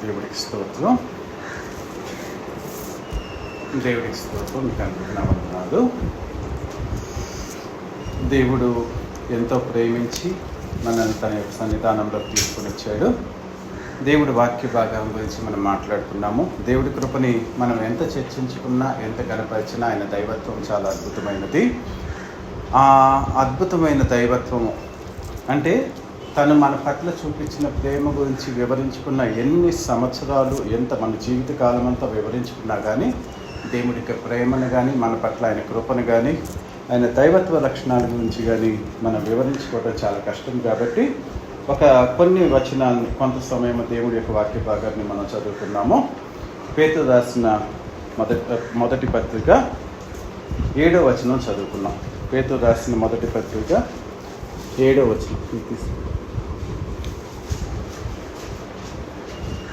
దేవుడికి స్తోత్రం. మీకు అనుకుంటున్నామన్నాడు. దేవుడు ఎంతో ప్రేమించి మనల్ని తన యొక్క సన్నిధానంలో తీసుకుని వచ్చాడు. దేవుడి వాక్య భాగం గురించి మనం మాట్లాడుకున్నాము. దేవుడి కృపని మనం ఎంత చర్చించుకున్నా, ఎంత కనపరిచినా ఆయన దైవత్వం చాలా అద్భుతమైనది. ఆ అద్భుతమైన దైవత్వము అంటే తను మన పట్ల చూపించిన ప్రేమ గురించి వివరించుకున్న ఎన్ని సంవత్సరాలు, ఎంత మన జీవితకాలం అంతా వివరించుకున్నా కానీ దేవుడికి ప్రేమను కానీ, మన పట్ల ఆయన కృపను కానీ, ఆయన దైవత్వ లక్షణాల గురించి కానీ మనం వివరించుకోవడం చాలా కష్టం. కాబట్టి కొన్ని వచనాన్ని, కొంత సమయం దేవుడి యొక్క వాక్య భాగాన్ని మనం చదువుకున్నాము. పేతురు రాసిన మొదటి పత్రిక 7వ వచనం చదువుకున్నాం. పేతురు రాసిన మొదటి పత్రిక 7వ వచనం.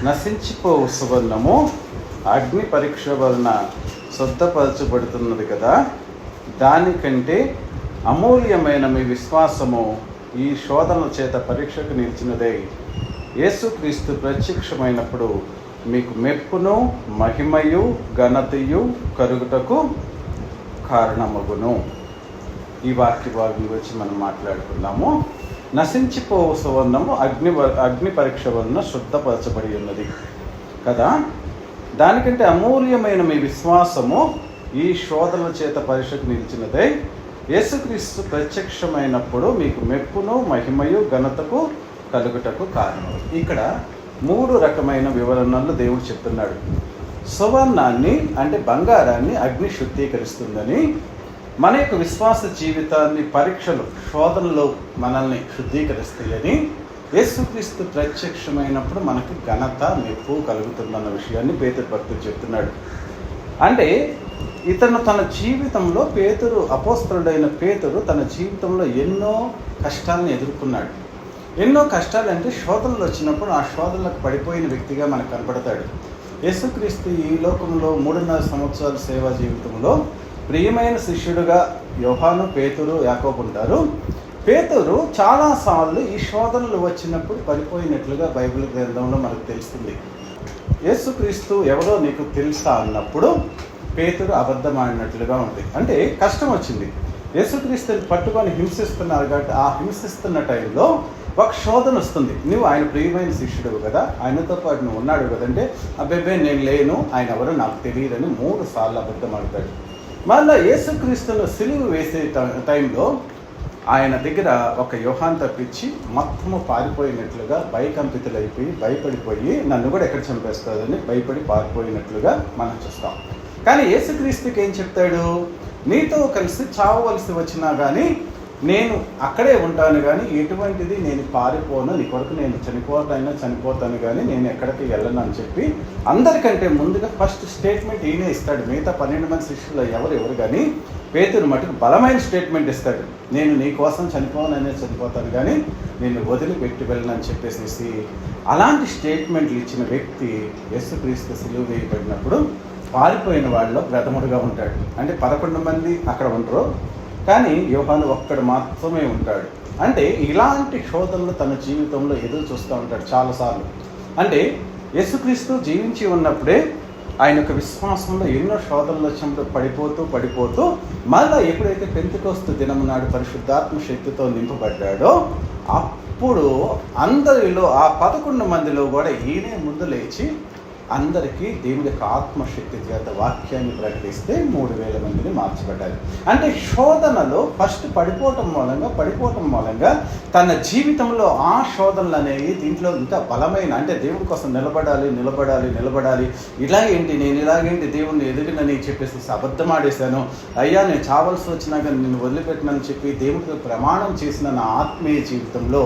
నశించిపోవు సువర్ణము అగ్ని పరీక్ష వలన శుద్ధపరచబడుతున్నది కదా, దానికంటే అమూల్యమైన మీ విశ్వాసము ఈ శోధనల చేత పరీక్షకు నిలిచినదై యేసుక్రీస్తు ప్రత్యక్షమైనప్పుడు మీకు మెప్పును, మహిమయు, ఘనతయు కరుగుటకు కారణమగును. ఈ వాక్య భాగం గురించి మనం మాట్లాడుకున్నాము. నశించిపోవు సువర్ణము అగ్ని పరీక్ష వలన శుద్ధపరచబడి ఉన్నది కదా, దానికంటే అమూల్యమైన మీ విశ్వాసము ఈ శోధనల చేత పరీక్షకు నిలిచినదై యేసుక్రీస్తు ప్రత్యక్షమైనప్పుడు మీకు మెప్పును, మహిమయు, ఘనతకు కలుగుటకు కారణం. ఇక్కడ 3 రకమైన వివరణలు దేవుడు చెప్తున్నాడు. సువర్ణాన్ని అంటే బంగారాన్ని అగ్ని శుద్ధీకరిస్తుందని, మన యొక్క విశ్వాస జీవితాన్ని పరీక్షలు, శోధనలు మనల్ని శుద్ధీకరిస్తాయని, యేసుక్రీస్తు ప్రత్యక్షమైనప్పుడు మనకి ఘనత, మెప్పు కలుగుతుందన్న విషయాన్ని పేతురు భక్తుడు చెప్తున్నాడు. అంటే ఇతను తన జీవితంలో, అపోస్తలుడైన పేతురు తన జీవితంలో ఎన్నో కష్టాలను ఎదుర్కొన్నాడు. ఎన్నో కష్టాలు అంటే శోధనలు వచ్చినప్పుడు ఆ శోధనలకు పడిపోయిన వ్యక్తిగా మనకు కనపడతాడు. యేసుక్రీస్తు ఈ లోకంలో 3.5 సంవత్సరాల సేవా జీవితంలో ప్రియమైన శిష్యుడుగా యోహాను, పేతురు, యాకోబు ఉంటారు. పేతురు చాలాసార్లు ఈ శోధనలు వచ్చినప్పుడు పడిపోయినట్లుగా బైబిల్ గ్రంథంలో మనకు తెలుస్తుంది. యేసుక్రీస్తు ఎవరో నీకు తెలుసా అన్నప్పుడు పేతురు అబద్ధం ఆడినట్లుగా ఉంది. అంటే కష్టం వచ్చింది, యేసుక్రీస్తుని పట్టుకొని హింసిస్తున్నారు కాబట్టి ఆ హింసిస్తున్న టైంలో ఒక శోధన వస్తుంది. నువ్వు ఆయన ప్రియమైన శిష్యుడు కదా, ఆయనతో పాటు నువ్వు ఉన్నాడు కదంటే, అబ్బాయి నేను లేను, ఆయన ఎవరో నాకు తెలియదని 3 సార్లు అబద్ధం ఆడతాడు. మళ్ళీ యేసుక్రీస్తును సిలువ వేసే టైంలో ఆయన దగ్గర ఒక యోహాను తప్పించి మొత్తము పారిపోయినట్లుగా భయకంపితులైపోయి, భయపడిపోయి నన్ను కూడా ఎక్కడ చంపేస్తుందని భయపడి పారిపోయినట్లుగా మనం చూస్తాం. కానీ యేసుక్రీస్తుకి ఏం చెప్తాడు? నీతో కలిసి చావవలసి వచ్చినా కానీ నేను అక్కడే ఉంటాను, కానీ ఎటువంటిది నేను పారిపోను, నీ కొరకు నేను చనిపోతాను కానీ నేను ఎక్కడికి వెళ్ళను అని చెప్పి అందరికంటే ముందుగా ఫస్ట్ స్టేట్మెంట్ ఈయనే ఇస్తాడు. మిగతా 12 మంది శిష్యులు ఎవరు కానీ పేతురు మటుకు బలమైన స్టేట్మెంట్ ఇస్తాడు. నేను నీ కోసం చనిపోతాను కానీ నేను వదిలిపెట్టి వెళ్ళనని చెప్పేసి అలాంటి స్టేట్మెంట్లు ఇచ్చిన వ్యక్తి యేసుక్రీస్తు సిలువ వేయబడినప్పుడు పారిపోయిన వాళ్ళలో ప్రథముడుగా ఉంటాడు. అంటే 11 మంది అక్కడ ఉండరు, కానీ యోహాను ఒక్కడు మాత్రమే ఉంటాడు. అంటే ఇలాంటి శోధనలు తన జీవితంలో ఎదురు చూస్తూ ఉంటాడు చాలాసార్లు. అంటే యేసుక్రీస్తు జీవించి ఉన్నప్పుడే ఆయన యొక్క విశ్వాసంలో ఎన్నో శోధనలు వచ్చినప్పుడు పడిపోతూ మళ్ళీ ఎప్పుడైతే పెంతెకొస్తు దినము నాడు పరిశుద్ధాత్మ శక్తితో నింపబడ్డాడో అప్పుడు అందరిలో ఆ 11 మందిలో కూడా ఈయనే ముందు లేచి అందరికీ దేవుడి యొక్క ఆత్మశక్తి చేత వాక్యాన్ని ప్రకటిస్తే 3000 మందిని మార్చబడ్డారు. అంటే శోధనలో ఫస్ట్ పడిపోవటం మూలంగా తన జీవితంలో ఆ శోధనలు అనేవి దీంట్లో ఇంకా బలమైన, అంటే దేవుడి కోసం నిలబడాలి, నేను ఇలాగేంటి దేవుణ్ణి ఎదుగునని చెప్పేసి అబద్ధం ఆడేశాను, అయ్యా నేను చావలసి వచ్చినా కానీ నేను వదిలిపెట్టినని చెప్పి దేవుడికి ప్రమాణం చేసిన నా ఆత్మీయ జీవితంలో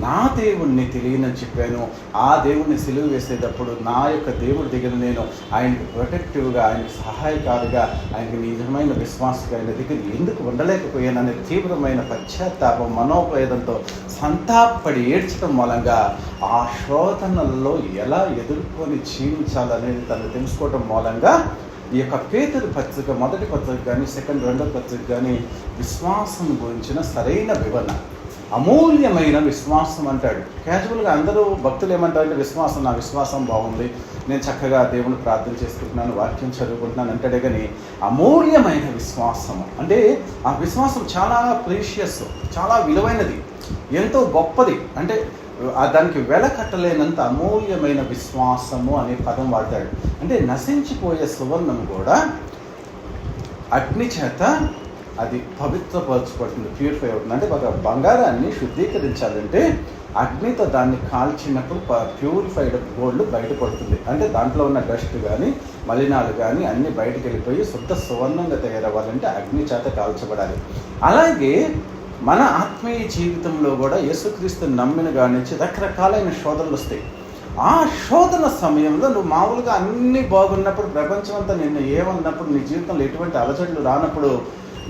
నా దేవుణ్ణి తెలియనని చెప్పాను. ఆ దేవుణ్ణి సిలువ వేసేటప్పుడు నా యొక్క దేవుడి దగ్గర నేను ఆయనకి ప్రొటెక్టివ్గా, ఆయనకి సహాయకారిగా, ఆయనకి నిజమైన విశ్వాసంగా ఆయన దగ్గర ఎందుకు ఉండలేకపోయాననే తీవ్రమైన పశ్చాత్తాపం, మనోవేదంతో సంతాపడి ఏడ్చడం మూలంగా ఆ శోధనల్లో ఎలా ఎదుర్కొని జీవించాలనేది తను తెలుసుకోవడం మూలంగా ఈ యొక్క పేతురు పత్రిక, మొదటి పత్రిక కానీ రెండో పత్రిక కానీ విశ్వాసం గురించిన సరైన వివరణ, అమూల్యమైన విశ్వాసం అంటాడు. క్యాజువల్గా అందరూ భక్తులు ఏమంటారంటే విశ్వాసం, నా విశ్వాసం బాగుంది, నేను చక్కగా దేవుని ప్రార్థన చేసుకుంటున్నాను, వాక్యం చదువుకుంటున్నాను అంటాడే. కానీ అమూల్యమైన విశ్వాసము అంటే ఆ విశ్వాసం చాలా ప్రీషియస్, చాలా విలువైనది, ఎంతో గొప్పది. అంటే దానికి వెల కట్టలేనంత అమూల్యమైన విశ్వాసము అనే పదం వాడతాడు. అంటే నశించిపోయే సువర్ణం కూడా అగ్ని చేత అది పవిత్రపరచబడుతుంది, ప్యూరిఫై అవుతుంది. అంటే ఒక బంగారాన్ని శుద్ధీకరించాలంటే అగ్నితో దాన్ని కాల్చినప్పుడు ప్యూరిఫైడ్ గోల్డ్ బయటపడుతుంది. అంటే దాంట్లో ఉన్న డస్ట్ కానీ మలినాలు కానీ అన్నీ బయటకు వెళ్ళిపోయి శుద్ధ సువర్ణంగా తయారవ్వాలంటే అగ్ని చేత కాల్చబడాలి. అలాగే మన ఆత్మీయ జీవితంలో కూడా యేసుక్రీస్తు నమ్మిన కాడి నుంచి రకరకాలైన శోధనలు వస్తాయి. ఆ శోధన సమయంలో నువ్వు మామూలుగా అన్నీ బాగున్నప్పుడు, ప్రపంచం అంతా నిన్ను ఏమన్నప్పుడు, నీ జీవితంలో ఎటువంటి అలజడులు రానప్పుడు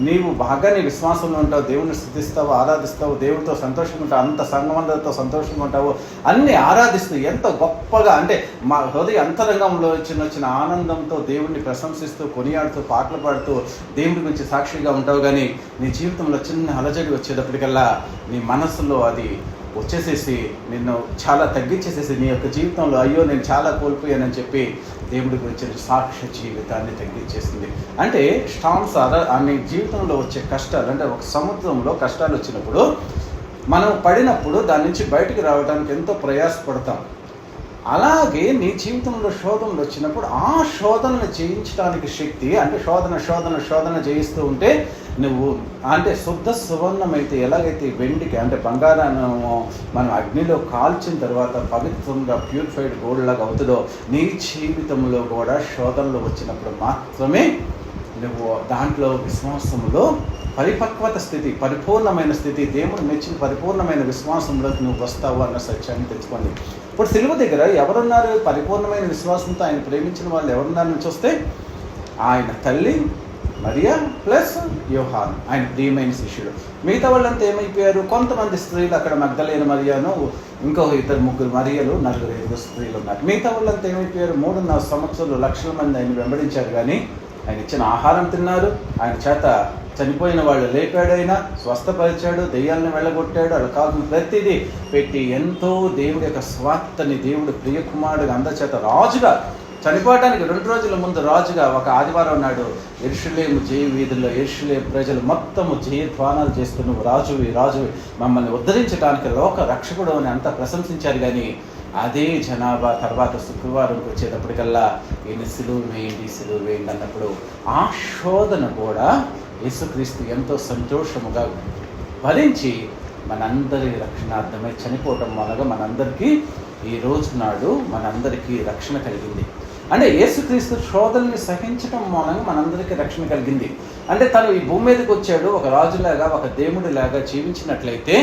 నీవు బాగా నీ విశ్వాసంలో ఉంటావు, దేవుని స్తుతిస్తావు, ఆరాధిస్తావు, దేవుడితో సంతోషంగా ఉంటావు, అంత సంఘమందరితో సంతోషంగా ఉంటావు, అన్నీ ఆరాధిస్తూ ఎంతో గొప్పగా అంటే మా హృదయ అంతరంగంలో వచ్చిన ఆనందంతో దేవుడిని ప్రశంసిస్తూ, కొనియాడుతూ, పాటలు పాడుతూ దేవుడి గురించి సాక్షిగా ఉంటావు. కానీ నీ జీవితంలో చిన్న అలజడి వచ్చేటప్పటికల్లా నీ మనసులో అది వచ్చేసేసి నిన్ను చాలా తగ్గించేసేసి నీ యొక్క జీవితంలో అయ్యో నేను చాలా కోల్పోయానని చెప్పి దేవుడి గురించి సాక్ష్య జీవితాన్ని తగ్గించేసింది. అంటే స్టామ్స్ అనే జీవితంలో వచ్చే కష్టాలు, అంటే ఒక సముద్రంలో కష్టాలు వచ్చినప్పుడు మనం పడినప్పుడు దాని నుంచి బయటికి రావడానికి ఎంతో ప్రయాసపడతాం. అలాగే నీ జీవితంలో శోధనలు వచ్చినప్పుడు ఆ శోధనను జయించడానికి శక్తి, అంటే శోధన జయిస్తూ ఉంటే నువ్వు అంటే శుద్ధ సువర్ణమైతే ఎలాగైతే వెండికి అంటే బంగారాన్ని మనం అగ్నిలో కాల్చిన తర్వాత పవిత్రంగా ప్యూరిఫైడ్ గోల్డ్ లాగా అవుతుందో, నీ జీవితంలో కూడా శోధనలు వచ్చినప్పుడు మాత్రమే నువ్వు దాంట్లో విశ్వాసంలో పరిపక్వత స్థితి, పరిపూర్ణమైన స్థితి, దేవుడు మెచ్చిన పరిపూర్ణమైన విశ్వాసంలోకి నువ్వు వస్తావు అన్న సత్యాన్ని తెచ్చుకోండి. ఇప్పుడు సిలువ దగ్గర ఎవరున్నారు పరిపూర్ణమైన విశ్వాసంతో ఆయన ప్రేమించిన వాళ్ళు ఎవరున్నారు నుంచి వస్తే ఆయన తల్లి మరియా ప్లస్ యోహాను, ఆయన ప్రియమైన శిష్యుడు. మిగతా వాళ్ళంతా ఏమైపోయారు? కొంతమంది స్త్రీలు, అక్కడ మగ్దలేని మరియాను, ఇంకో 2-3 మరియలు, 4-5 స్త్రీలు ఉన్నారు. మిగతా వాళ్ళంతా ఏమైపోయారు? 3.5 సంవత్సరాలు లక్షల మంది ఆయన వెంబడించారు, కానీ ఆయన ఇచ్చిన ఆహారం తిన్నారు, ఆయన చేత చనిపోయిన వాళ్ళు లేపాడు, ఆయన స్వస్థపరిచాడు, దెయ్యాలను వెళ్ళగొట్టాడు, అలా కాదు ప్రతిదీ పెట్టి ఎంతో దేవుడి యొక్క స్వార్థని, దేవుడు ప్రియకుమారుడుగా అందరి చేత రాజుగా, చనిపోవడానికి 2 రోజుల ముందు రాజుగా ఒక ఆదివారం నాడు యెరూషలేము జయ వీధుల్లో యెరూషలేము ప్రజలు మొత్తము జయధ్వానాలు చేస్తూ నువ్వు రాజువి మమ్మల్ని ఉద్ధరించడానికి లోక రక్షకుడు అని అంతా ప్రశంసించారు. కానీ అదే జనాభా తర్వాత శుక్రవారంకి వచ్చేటప్పటికల్లా ఈయన సిలువ వేయండి అన్నప్పుడు ఆ శోధన కూడా యేసుక్రీస్తు ఎంతో సంతోషముగా భరించి మనందరి రక్షణార్థమై చనిపోవటం వలన మనందరికీ ఈ రోజు నాడు మనందరికీ రక్షణ కలిగింది. అంటే యేసుక్రీస్తు శోధనని సహించటం మూలంగా మనందరికీ రక్షణ కలిగింది. అంటే తను ఈ భూమి మీదకి వచ్చాడు, ఒక రాజులాగా ఒక దేవుడిలాగా జీవించినట్లయితే,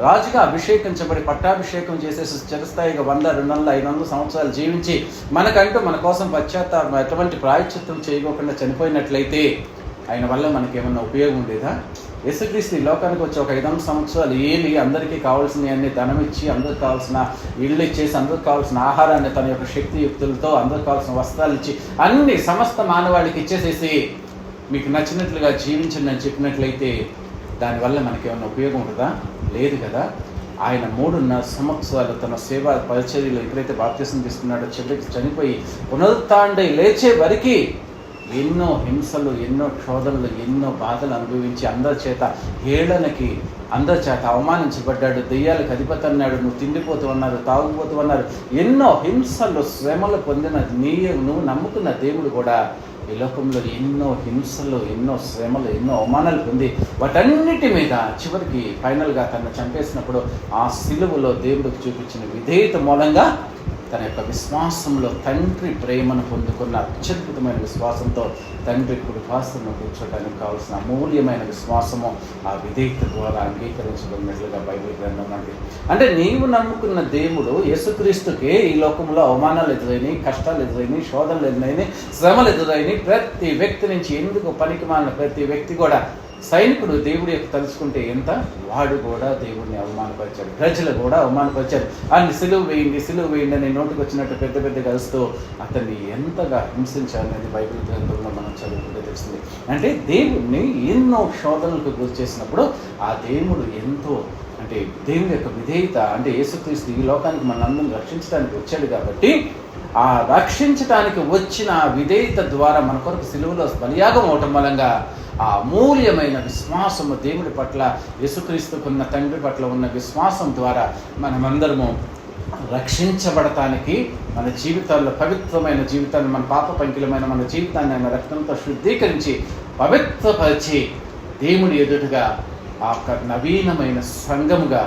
రాజుగా అభిషేకించబడి పట్టాభిషేకం చేసేసి చిరస్థాయిగా 100-200-500 సంవత్సరాలు జీవించి మనకంటూ మన కోసం పశ్చాత్తాపం ఎటువంటి ప్రాయశ్చిత్తం చేయకుండా చనిపోయినట్లయితే ఆయన వల్ల మనకేమన్నా ఉపయోగం ఉండేదా? యేసుక్రీస్తు ఈ లోకానికి వచ్చి ఒక 500 సంవత్సరాలు ఏలి అందరికీ కావాల్సినవి అన్ని ధనం ఇచ్చి, అందరికి కావాల్సిన ఇళ్ళు ఇచ్చేసి, అందరికి కావాల్సిన ఆహారాన్ని తన యొక్క శక్తియుక్తులతో, అందరికి కావాల్సిన వస్త్రాలు ఇచ్చి అన్ని సమస్త మానవాళికి ఇచ్చేసేసి మీకు నచ్చినట్లుగా జీవించండి అని చెప్పినట్లయితే దానివల్ల మనకేమన్నా ఉపయోగం ఉంటుందా? లేదు కదా. ఆయన 3.5 సంవత్సరాలు తన సేవా పరిచర్యలో ఎప్పుడైతే బాప్తిసం తీసుకున్నాడో చివరికి చనిపోయి పునరుత్థానుడై లేచే వరకు ఎన్నో హింసలు, ఎన్నో శోధనలు, ఎన్నో బాధలు అనుభవించి అందరి చేత హేళనకి, అందరి చేత అవమానించబడ్డాడు, దెయ్యాలకు అధిపతి అన్నాడు, నువ్వు తిండిపోతూ అన్నారు, తాగుపోతూ అన్నారు, ఎన్నో హింసలు శ్రమలు పొందిన నువ్వు నమ్ముకున్న దేవుడు కూడా ఈ లోకంలో ఎన్నో హింసలు, ఎన్నో శ్రమలు, ఎన్నో అవమానాలు పొంది వాటన్నిటి మీద చివరికి ఫైనల్గా తను చంపేసినప్పుడు ఆ సిలువలో దేవుడికి చూపించిన విధేయత మూలంగా తన యొక్క విశ్వాసంలో తండ్రి ప్రేమను పొందుకున్న అత్యద్భుతమైన విశ్వాసంతో తండ్రి కుడిపాసంలో కూర్చోడానికి కావాల్సిన అమూల్యమైన విశ్వాసము ఆ విధేయత ద్వారా అంగీకరించబడినట్లుగా బైబిల్ గ్రంథం అండి. అంటే నీవు నమ్ముకున్న దేవుడు యేసుక్రీస్తుకే ఈ లోకంలో అవమానాలు ఎదురైనాయి, కష్టాలు ఎదురైనాయి, శోధనలు ఎదురైనాయి, శ్రమలు ఎదురైనాయి. ప్రతి వ్యక్తి నుంచి ఎందుకు పనికిమాలిన ప్రతి వ్యక్తి కూడా, సైనికుడు దేవుడి యొక్క తలుచుకుంటే ఎంత, వాడు కూడా దేవుడిని అవమానపరిచాడు, ప్రజలు కూడా అవమానపరిచారు. అన్ని సిలువ వేయండి అని నోటికి వచ్చినట్టు పెద్ద పెద్ద కలుస్తూ అతన్ని ఎంతగా హింసించాలనేది బైబిల్ గ్రంథంలో మనం చదువుకుంటే తెలిసింది. అంటే దేవుడిని ఎన్నో శోధనలకు గురి చేసినప్పుడు ఆ దేవుడు ఎంతో అంటే దేవుని యొక్క విధేయత, అంటే యేసుక్రీస్తు ఈ లోకానికి మనందరిని రక్షించడానికి వచ్చాడు కాబట్టి ఆ రక్షించడానికి వచ్చిన విధేయత ద్వారా మన కొరకు సిలువలో బలియాగం అవటం మూలంగా ఆ అమూల్యమైన విశ్వాసము దేవుడి పట్ల, యేసుక్రీస్తుకున్న తండ్రి పట్ల ఉన్న విశ్వాసం ద్వారా మనమందరము రక్షించబడటానికి, మన జీవితాల్లో పవిత్రమైన జీవితాన్ని, మన పాప పంకిలమైన మన జీవితాన్ని ఆయన రక్తంతో శుద్ధీకరించి పవిత్రపరిచి దేవుడి ఎదుటిగా ఆ నవీనమైన సంఘముగా,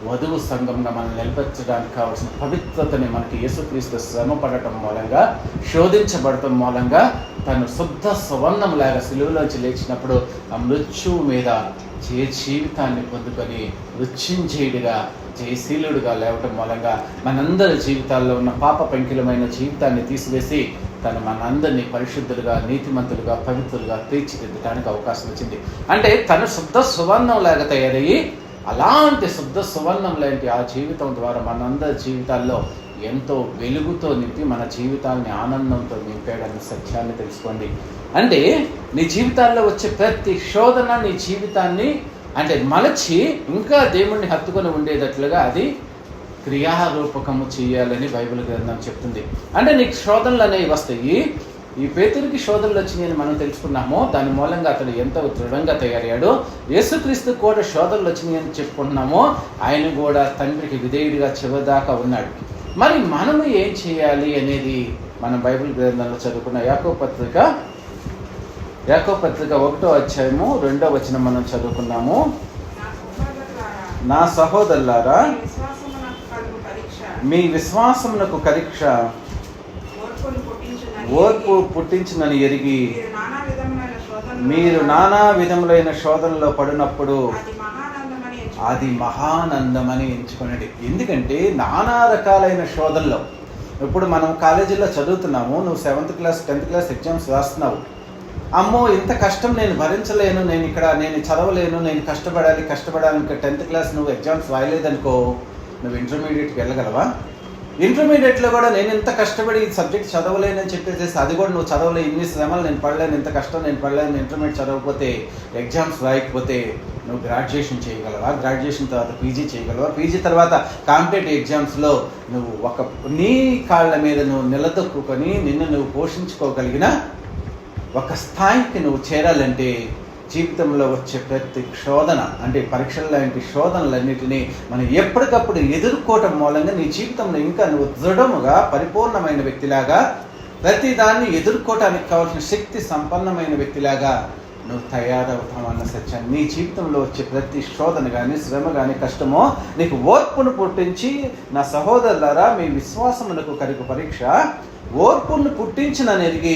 వధువు సంఘంగా మనం నిలబెట్టడానికి కావాల్సిన పవిత్రతని మనకి యేసుక్రీస్తు శ్రమ పడటం మూలంగా, శోధించబడటం మూలంగా తను శుద్ధ సువర్ణంలాగా సిలువలోంచి లేచినప్పుడు ఆ మృత్యువు మీద జీవితాన్ని పొందుకొని మృత్యుంజయుడిగా, జయశీలుడుగా లేవటం మూలంగా మనందరి జీవితాల్లో ఉన్న పాప పంకిలమైన జీవితాన్ని తీసివేసి తను మనందరినీ పరిశుద్ధులుగా, నీతిమంతులుగా, పవిత్రులుగా తీర్చిదిద్దడానికి అవకాశం వచ్చింది. అంటే తను శుద్ధ సువర్ణంలాగా తయారయ్యి అలాంటి శుద్ధ సువర్ణం లాంటి ఆ జీవితం ద్వారా మనందరి జీవితాల్లో ఎంతో వెలుగుతో నింపి మన జీవితాన్ని ఆనందంతో నింపాడన్న సత్యాన్ని తెలుసుకోండి. అంటే నీ జీవితాల్లో వచ్చే ప్రతి శోధన నీ జీవితాన్ని అంటే మలచి ఇంకా దేవుణ్ణి హత్తుకొని ఉండేటట్లుగా అది క్రియారూపకము చేయాలని బైబిల్ గ్రంథం చెప్తుంది. అంటే నీకు శోధనలు అనేవి వస్తాయి. ఈ పేతురికి శోధనలు వచ్చినాయని మనం తెలుసుకున్నాము. దాని మూలంగా అతడు ఎంతో దృఢంగా తయారయ్యాడు. యేసుక్రీస్తు కూడా శోధనలు వచ్చినాయని చెప్పుకుంటున్నాము. ఆయన కూడా తండ్రికి విధేయుడిగా చివరిదాకా ఉన్నాడు. మరి మనము ఏం చేయాలి అనేది మనం బైబిల్ గ్రంథంలో చదువుకున్న యాకోబు పత్రిక 1వ అధ్యాయము 2వ వచనం మనం చదువుకున్నాము. నా సహోదరులారా, మీ విశ్వాసమునకు పరీక్ష ఓర్పు పుట్టించునని ఎరిగి మీరు నానా విధములైన శోధనలో పడినప్పుడు అది మహానందమని ఎంచుకునండి. ఎందుకంటే నానా రకాలైన శోధనలో, ఇప్పుడు మనం కాలేజీలో చదువుతున్నాము, నువ్వు 7th class 10th class exams రాస్తున్నావు. అమ్మో ఇంత కష్టం నేను భరించలేను, నేను చదవలేను, నేను కష్టపడాలి. 10th క్లాస్ నువ్వు ఎగ్జామ్స్ రాయలేదనుకో, నువ్వు ఇంటర్మీడియట్కి వెళ్ళగలవా? ఇంటర్మీడియట్లో కూడా నేను ఇంత కష్టపడి ఈ సబ్జెక్ట్ చదవలేనని చెప్పేసి అది కూడా నువ్వు చదవలే, ఇన్ని శ్రమలు నేను పడలేను, ఇంత కష్టం నేను పడలేను, ఇంటర్మీడియట్ చదవకపోతే, ఎగ్జామ్స్ రాయకపోతే నువ్వు గ్రాడ్యుయేషన్ చేయగలవా? గ్రాడ్యుయేషన్ తర్వాత పీజీ చేయగలవా? పీజీ తర్వాత కాంపిటేటివ్ ఎగ్జామ్స్లో నువ్వు నీ కాళ్ళ మీద నువ్వు నిలదొక్కుని నిన్ను నువ్వు పోషించుకోగలిగిన ఒక స్థాయికి నువ్వు చేరాలంటే జీవితంలో వచ్చే ప్రతి శోధన, అంటే పరీక్షల లాంటి శోధనలన్నిటినీ మనం ఎప్పటికప్పుడు ఎదుర్కోవటం మూలంగా నీ జీవితంలో ఇంకా నువ్వు దృఢముగా, పరిపూర్ణమైన వ్యక్తిలాగా, ప్రతి దాన్ని ఎదుర్కోవటానికి కావాల్సిన శక్తి సంపన్నమైన వ్యక్తిలాగా నువ్వు తయారవుతావన్న సత్యాన్ని, నీ జీవితంలో వచ్చే ప్రతి శోధన కానీ, శ్రమ కానీ, కష్టమో నీకు ఓర్పును పుట్టించి, నా సహోదరులారా మీ విశ్వాసమునకు కలుగు పరీక్ష ఓర్పును పుట్టించినని ఎరిగి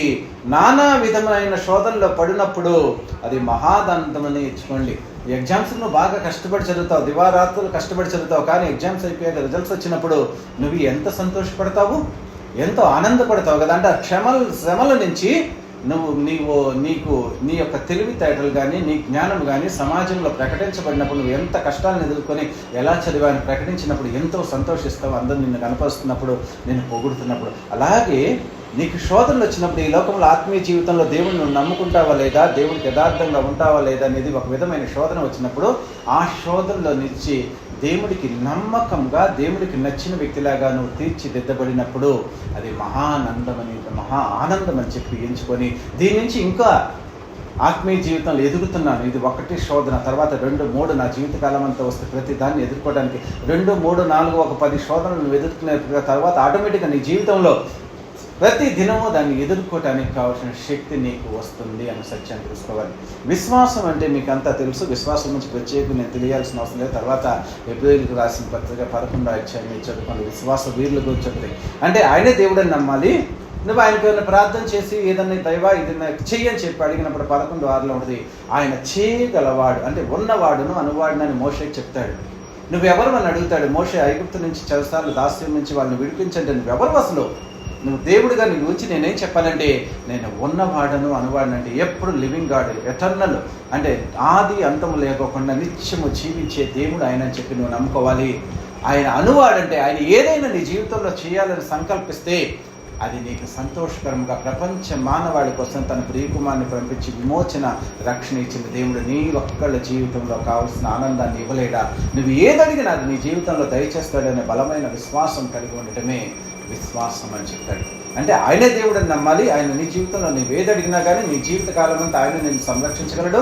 నానా విధమైన శోధనలో పడినప్పుడు అది మహాదంతమని ఇచ్చుకోండి. ఈ ఎగ్జామ్స్ నువ్వు బాగా కష్టపడి చదువుతావు, దివారాత్రులు కష్టపడి చదువుతావు, కానీ ఎగ్జామ్స్ అయిపోయాక రిజల్ట్స్ వచ్చినప్పుడు నువ్వు ఎంత సంతోషపడతావు, ఎంతో ఆనందపడతావు కదా. అంటే శ్రమల నుంచి నీకు నీ యొక్క తెలివితేటలు కానీ, నీ జ్ఞానం కానీ సమాజంలో ప్రకటించబడినప్పుడు నువ్వు ఎంత కష్టాలను ఎదుర్కొని ఎలా చదివాని ప్రకటించినప్పుడు ఎంతో సంతోషిస్తావు. అందరూ నిన్ను కనపరుస్తున్నప్పుడు, నిన్ను పొగుడుతున్నప్పుడు. అలాగే నీకు శోధనలు వచ్చినప్పుడు, ఈ లోకంలో ఆత్మీయ జీవితంలో దేవుడిని నువ్వు నమ్ముకుంటావా లేదా, దేవుడికి యథార్థంగా ఉంటావా లేదా అనేది ఒక విధమైన శోధన వచ్చినప్పుడు, ఆ శోధనలో నుంచి దేవుడికి నమ్మకంగా, దేవుడికి నచ్చిన వ్యక్తిలాగా నువ్వు తీర్చిదిద్దబడినప్పుడు అది మహా ఆనందం అని చెప్పి ఎంచుకొని దీని నుంచి ఇంకా ఆత్మీయ జీవితంలో ఎదుగుతున్నాను. ఇది 1 శోధన, తర్వాత 2, 3 నా జీవితకాలం అంతా వస్తే ప్రతి దాన్ని ఎదుర్కోవడానికి 2, 3, 4 ఒక 10 శోధనలు నువ్వు ఎదుర్కొనే తర్వాత ఆటోమేటిక్గా నీ జీవితంలో ప్రతి దినము దాన్ని ఎదుర్కోవటానికి కావాల్సిన శక్తి నీకు వస్తుంది అన్న సత్యాన్ని తెలుసుకోవాలి. విశ్వాసం అంటే మీకు అంతా తెలుసు. విశ్వాసం నుంచి ప్రత్యేకంగా నేను తెలియాల్సిన అవసరం లేదు. తర్వాత ఎబ్రాయిలకు రాసిన పత్రిక 11వ అధ్యాయం చదువుకోండి. విశ్వాస వీరుల గురించి చెప్తే, అంటే ఆయనే దేవుడని నమ్మాలి. నువ్వు ఆయనకు ఏమైనా ప్రార్థన చేసి ఏదన్నా దైవా ఇది చెయ్యని చెప్పి అడిగినప్పుడు 11:6 ఉంటుంది, ఆయన చేయగలవాడు, అంటే ఉన్నవాడును అనువాడునని మోషేకి చెప్తాడు. నువ్వెవరు అని అడుగుతాడు. మోషే ఐగుప్తు నుంచి చెరసాలు దాస్యం నుంచి వాళ్ళని విడిపించండి, నువ్వెవరు అసలు, నువ్వు దేవుడిగా నీ గురించి నేనేం చెప్పాలంటే నేను ఉన్నవాడను అనువాడనంటే ఎప్పుడు లివింగ్ గాడ్, ఎటర్నల్, అంటే ఆది అంతము లేకోకుండా నిత్యము జీవించే దేవుడు ఆయన అని చెప్పి నువ్వు నమ్ముకోవాలి. ఆయన అనువాడంటే ఆయన ఏదైనా నీ జీవితంలో చేయాలని సంకల్పిస్తే అది నీకు సంతోషకరంగా ప్రపంచ మానవాళి కోసం తన ప్రియకుమారుని పంపించి విమోచన రక్షణ ఇచ్చిన దేవుడు నీ ఒక్కళ్ళ జీవితంలో కావాల్సిన ఆనందాన్ని ఇవ్వలేడా? నువ్వు ఏదడిగినా అది నీ జీవితంలో దయచేస్తాడనే బలమైన విశ్వాసం కలిగి ఉండటమే విశ్వాసం అని చెప్పాడు. అంటే ఆయనే దేవుడని నమ్మాలి. ఆయన నీ జీవితంలో నువ్వు ఏదడిగినా కానీ నీ జీవితకాలం అంతా ఆయన నిన్ను సంరక్షించగలడు,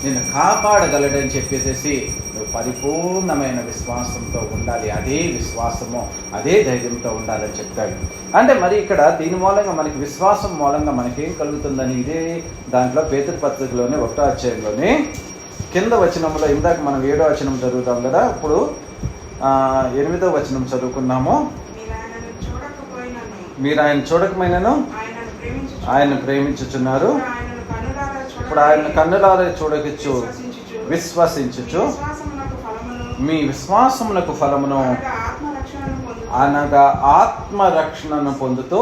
నిన్ను కాపాడగలడని చెప్పేసి నువ్వు పరిపూర్ణమైన విశ్వాసంతో ఉండాలి. అదే విశ్వాసము, అదే ధైర్యంతో ఉండాలని చెప్తాడు. అంటే మరి ఇక్కడ దీని మూలంగా మనకి విశ్వాసం మూలంగా మనకేం కలుగుతుందని ఇదే దాంట్లో పేతురు పత్రికలోనే 1వ అధ్యాయంలోనే కింద వచనంలో ఇందాక మనం 7వ వచనం చదువుతాం కదా, ఇప్పుడు 8వ వచనం చదువుకున్నాము. మీరు ఆయన చూడకపోయినను ఆయన ప్రేమించుచున్నారు, ఇప్పుడు ఆయన కన్నులారా చూడవచ్చు, విశ్వసించుచు మీ విశ్వాసమునకు ఫలమును అనగా ఆత్మరక్షణను పొందుతూ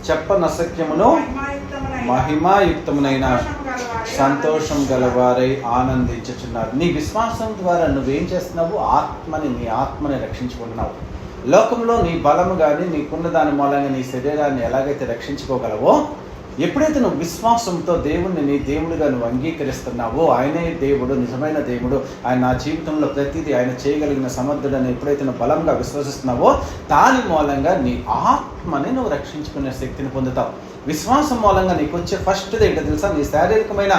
చెప్పనసక్యమును మహిమాయుక్తమునైన సంతోషం గలవారై ఆనందించుచున్నారు. నీ విశ్వాసం ద్వారా నువ్వేం చేస్తున్నావు? నీ ఆత్మని రక్షించుకుంటున్నావు. లోకంలో నీ బలము కానీ నీకున్న దాని మూలంగా నీ శరీరాన్ని ఎలాగైతే రక్షించుకోగలవో, ఎప్పుడైతే నువ్వు విశ్వాసంతో దేవుణ్ణి నీ దేవుడిగా నువ్వు అంగీకరిస్తున్నావో, ఆయనే దేవుడు, నిజమైన దేవుడు, ఆయన నా జీవితంలో ప్రతిదీ ఆయన చేయగలిగిన సమర్థుడని ఎప్పుడైతే నువ్వు బలంగా విశ్వసిస్తున్నావో, దాని మూలంగా నీ ఆత్మని నువ్వు రక్షించుకునే శక్తిని పొందుతావు. విశ్వాసం మూలంగా నీకు వచ్చే ఫస్ట్ది ఏంటో తెలుసా? నీ శారీరకమైన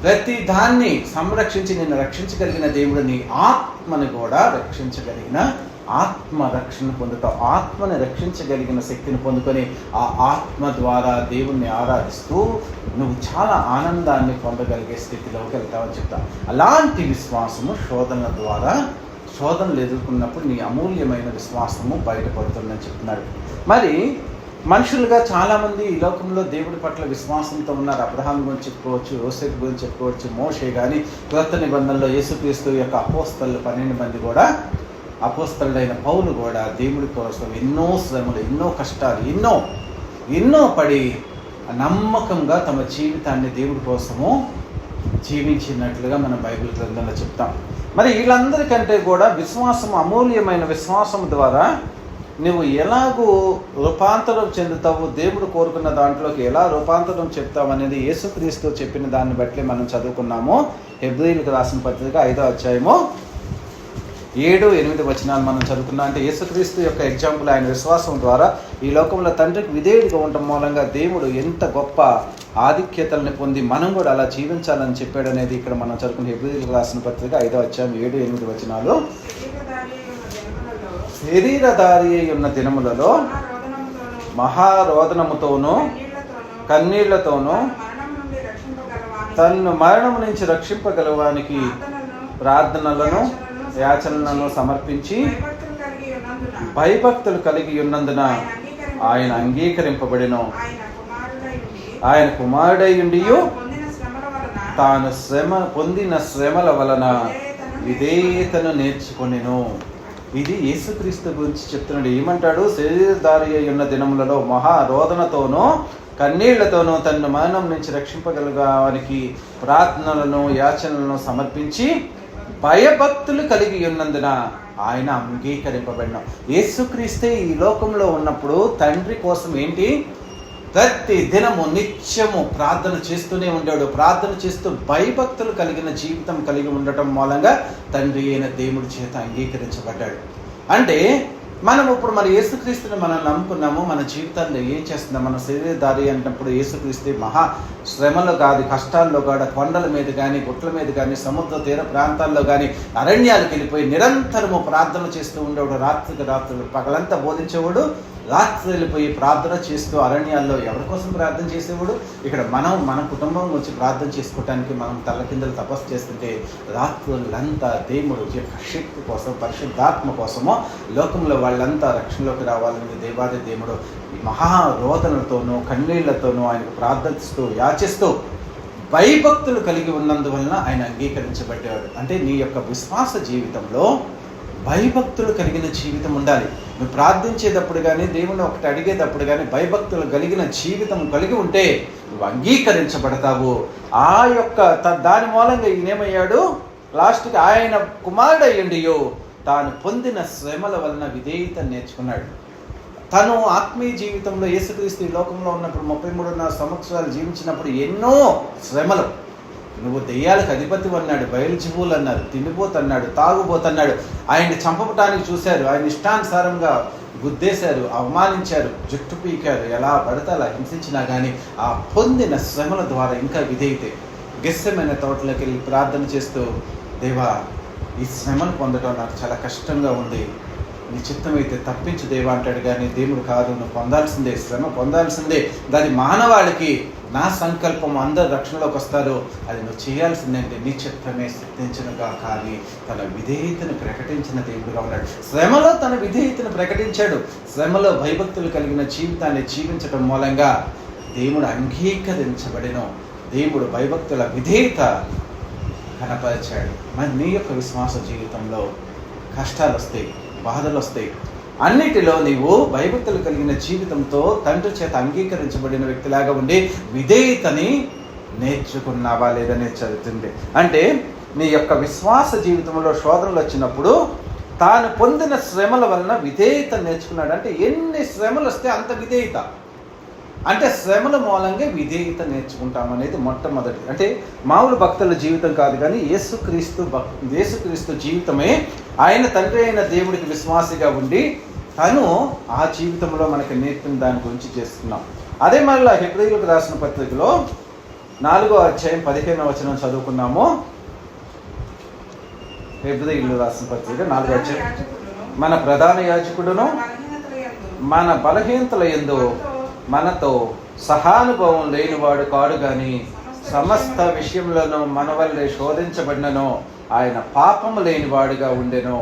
ప్రతి దాన్ని సంరక్షించి నిన్ను రక్షించగలిగిన దేవుడు నీ ఆత్మని కూడా రక్షించగలిగిన ఆత్మ రక్షణ పొందుతావు. ఆత్మని రక్షించగలిగిన శక్తిని పొందుకొని ఆ ఆత్మ ద్వారా దేవుణ్ణి ఆరాధిస్తూ నువ్వు చాలా ఆనందాన్ని పొందగలిగే స్థితిలోకి వెళ్తావని చెప్తావు. అలాంటి విశ్వాసము శోధనల ద్వారా, శోధనలు ఎదుర్కొన్నప్పుడు నీ అమూల్యమైన విశ్వాసము బయటపడుతుందని చెప్తున్నాడు. మరి మనుషులుగా చాలామంది ఈ లోకంలో దేవుడి పట్ల విశ్వాసంతో ఉన్నారు. అబ్రహాం గురించి చెప్పుకోవచ్చు, యోసేపు గురించి చెప్పుకోవచ్చు, మోషే కానీ క్రొత్త నిబంధనలో యేసుక్రీస్తు యొక్క అపోస్తలు 12 మంది కూడా, అపోస్తలుడైన పౌలు కూడా దేవుడి కోసం ఎన్నో శ్రమలు, ఎన్నో కష్టాలు, ఎన్నో పడి నమ్మకంగా తమ జీవితాన్ని దేవుడి కోసము జీవించినట్లుగా మనం బైబిల్ గ్రంథంలో చెప్తాం. మరి వీళ్ళందరికంటే కూడా విశ్వాసం, అమూల్యమైన విశ్వాసం ద్వారా నువ్వు ఎలాగూ రూపాంతరం చెందుతావు, దేవుడు కోరుకున్న దాంట్లోకి ఎలా రూపాంతరం చెప్తావు అనేది యేసుక్రీస్తు చెప్పిన దాన్ని బట్టి మనం చదువుకున్నాము. హెబ్రీయులకు రాసిన పత్రిక 5వ అధ్యాయము 7-8 వచనాలు మనం చదువుకున్నాం. అంటే యేసుక్రీస్తు యొక్క ఎగ్జాంపుల్, ఆయన విశ్వాసం ద్వారా ఈ లోకంలో తండ్రికి విధేయుడిగా ఉండటం మూలంగా దేవుడు ఎంత గొప్ప ఆధిక్యతల్ని పొంది మనం కూడా అలా జీవించాలని చెప్పాడు అనేది ఇక్కడ మనం చదువుకున్న హెబ్రీయులకు రాసిన పత్రిక 5వ అధ్యాయం 7-8 వచనాలు. శరీరధారి అయి ఉన్న దినములలో మహారోదనముతోనూ కన్నీళ్లతోనూ తన్ను మరణం నుంచి రక్షింపగలవానికి ప్రార్థనలను యాచనలను సమర్పించి భయభక్తులు కలిగి ఉన్నందున ఆయన అంగీకరింపబడిను. ఆయన కుమారుడై ఉండియు తాను పొందిన శ్రమల వలన విధేయతను నేర్చుకొనెను. ఇది యేసుక్రీస్తు గురించి చెప్తున్నాడు. ఏమంటాడు? శరీరధారి అయి ఉన్న దినములలో మహారోదనతోనూ కన్నీళ్లతోనూ తన మరణం నుంచి రక్షింపగలగానికి ప్రార్థనలను యాచనలను సమర్పించి భయభక్తులు కలిగి ఉన్నందున ఆయన అంగీకరింపబడిన. యేసుక్రీస్తే ఈ లోకంలో ఉన్నప్పుడు తండ్రి కోసం ఏంటి? ప్రతి దినము నిత్యము ప్రార్థన చేస్తూనే ఉండాడు. ప్రార్థన చేస్తూ భయభక్తులు కలిగిన జీవితం కలిగి ఉండటం మూలంగా తండ్రి అయిన దేవుడి చేత అంగీకరించబడ్డాడు. అంటే మనం ఇప్పుడు మన యేసుక్రీస్తుని మనం నమ్ముకున్నాము. మన జీవితాల్లో ఏం చేస్తున్నాం? మన శరీరధారి అన్నప్పుడు యేసుక్రీస్తు మహా శ్రమలో కాదు, కష్టాల్లో కాదు, కొండల మీద కానీ, గుట్ల మీద కానీ, సముద్ర తీర ప్రాంతాల్లో కానీ, అరణ్యాలకు వెళ్ళిపోయి నిరంతరము ప్రార్థన చేస్తూ ఉండేవాడు. రాత్రికి రాత్రులు పగలంతా బోధించేవాడు, రాత్రి వెళ్ళిపోయి ప్రార్థన చేస్తూ అరణ్యాల్లో ఎవరి కోసం ప్రార్థన చేసేవాడు? ఇక్కడ మన కుటుంబం వచ్చి ప్రార్థన చేసుకోవటానికి మనం తల్లకిందలు తపస్సు చేస్తుంటే రాత్రులంతా దేవుడు యొక్క శక్తి కోసం, పరిశుద్ధాత్మ కోసమో లోకంలో వాళ్ళంతా రక్షణలోకి రావాలని దేవాది దేవుడు మహారోదనలతోనూ కన్నీళ్లతోనూ ఆయనకు ప్రార్థిస్తూ యాచిస్తూ భయభక్తులు కలిగి ఉన్నందువలన ఆయన అంగీకరించబడ్డాడు. అంటే నీ యొక్క విశ్వాస జీవితంలో భయభక్తులు కలిగిన జీవితం ఉండాలి. నువ్వు ప్రార్థించేటప్పుడు కానీ, దేవుని ఒకటి అడిగేటప్పుడు కానీ భయభక్తులు కలిగిన జీవితం కలిగి ఉంటే నువ్వు అంగీకరించబడతావు. ఆ యొక్క దాని మూలంగా ఈయనేమయ్యాడు? లాస్ట్కి ఆయన కుమారుడయ్యుండియో తాను పొందిన శ్రమల వలన విధేయత నేర్చుకున్నాడు. తను ఆత్మీయ జీవితంలో యేసుక్రీస్తు ఈ లోకంలో ఉన్నప్పుడు 33.5 సంవత్సరాలు జీవించినప్పుడు ఎన్నో శ్రమలు. నువ్వు దెయ్యాలకు అధిపతి అన్నాడు, బయలుజీవులు అన్నారు, తిండిపోతన్నాడు, తాగుబోతన్నాడు. ఆయన్ని చంపటానికి చూశారు, ఆయన ఇష్టానుసారంగా గుద్దేశారు, అవమానించారు, జుట్టు పీకారు, ఎలా పడితే అలా హింసించినా కానీ ఆ పొందిన శ్రమల ద్వారా ఇంకా విధేయతే. గెస్సెమైన తోటలోకి వెళ్ళి ప్రార్థన చేస్తూ, దేవా ఈ శ్రమను పొందడం నాకు చాలా కష్టంగా ఉంది, నీ చిత్తమైతే తప్పించు దేవా అంటాడు. కానీ దేవుడు కాదు, నువ్వు పొందాల్సిందే, శ్రమ పొందాల్సిందే, దాని మానవాళికి నా సంకల్పం, అందరు రక్షణలోకి వస్తారు, అది నువ్వు చేయాల్సిందంటే నీ చిత్తమే సిద్ధించనుగా. కానీ తన విధేయతను ప్రకటించిన దేవుడుగా ఉన్నాడు. శ్రమలో తన విధేయతను ప్రకటించాడు. శ్రమలో భయభక్తులు కలిగిన జీవితాన్ని జీవించడం మూలంగా దేవుడు అంగీకరించబడిన, దేవుడు భయభక్తుల విధేయత కనపరిచాడు. మరి నీ యొక్క విశ్వాస జీవితంలో కష్టాలు వస్తాయి, బాధలు వస్తాయి, అన్నిటిలో నీవు భయభక్తులు కలిగిన జీవితంతో తండ్రి చేత అంగీకరించబడిన వ్యక్తిలాగా ఉండి విధేయతని నేర్చుకున్నావా లేదని చదువుతుంది. అంటే నీ యొక్క విశ్వాస జీవితంలో శోధనలు వచ్చినప్పుడు తాను పొందిన శ్రమల వలన విధేయత నేర్చుకున్నాడు. అంటే ఎన్ని శ్రమలు వస్తే అంత విధేయత. అంటే శ్రమల మూలంగా విధేయత నేర్చుకుంటామనేది మొట్టమొదటి. అంటే మామూలు భక్తుల జీవితం కాదు, కానీ యేసుక్రీస్తు జీవితమే ఆయన తండ్రి అయిన దేవుడికి విశ్వాసిగా ఉండి తను ఆ జీవితంలో మనకి నేర్పిన దాని గురించి చేస్తున్నాం. అదే మళ్ళీ హెబ్రీయులకు రాసిన పత్రికలో 4వ అధ్యాయం 15వ వచనం చదువుకున్నాము. హెబ్రీయులు రాసిన పత్రిక 4వ అధ్యాయం, మన ప్రధాన యాజకుడును మన బలహీనతల యందు మనతో సహానుభవం లేనివాడు కాడు, కానీ సమస్త విషయంలోనూ మన వల్లే శోధించబడినను ఆయన పాపము లేనివాడుగా ఉండెను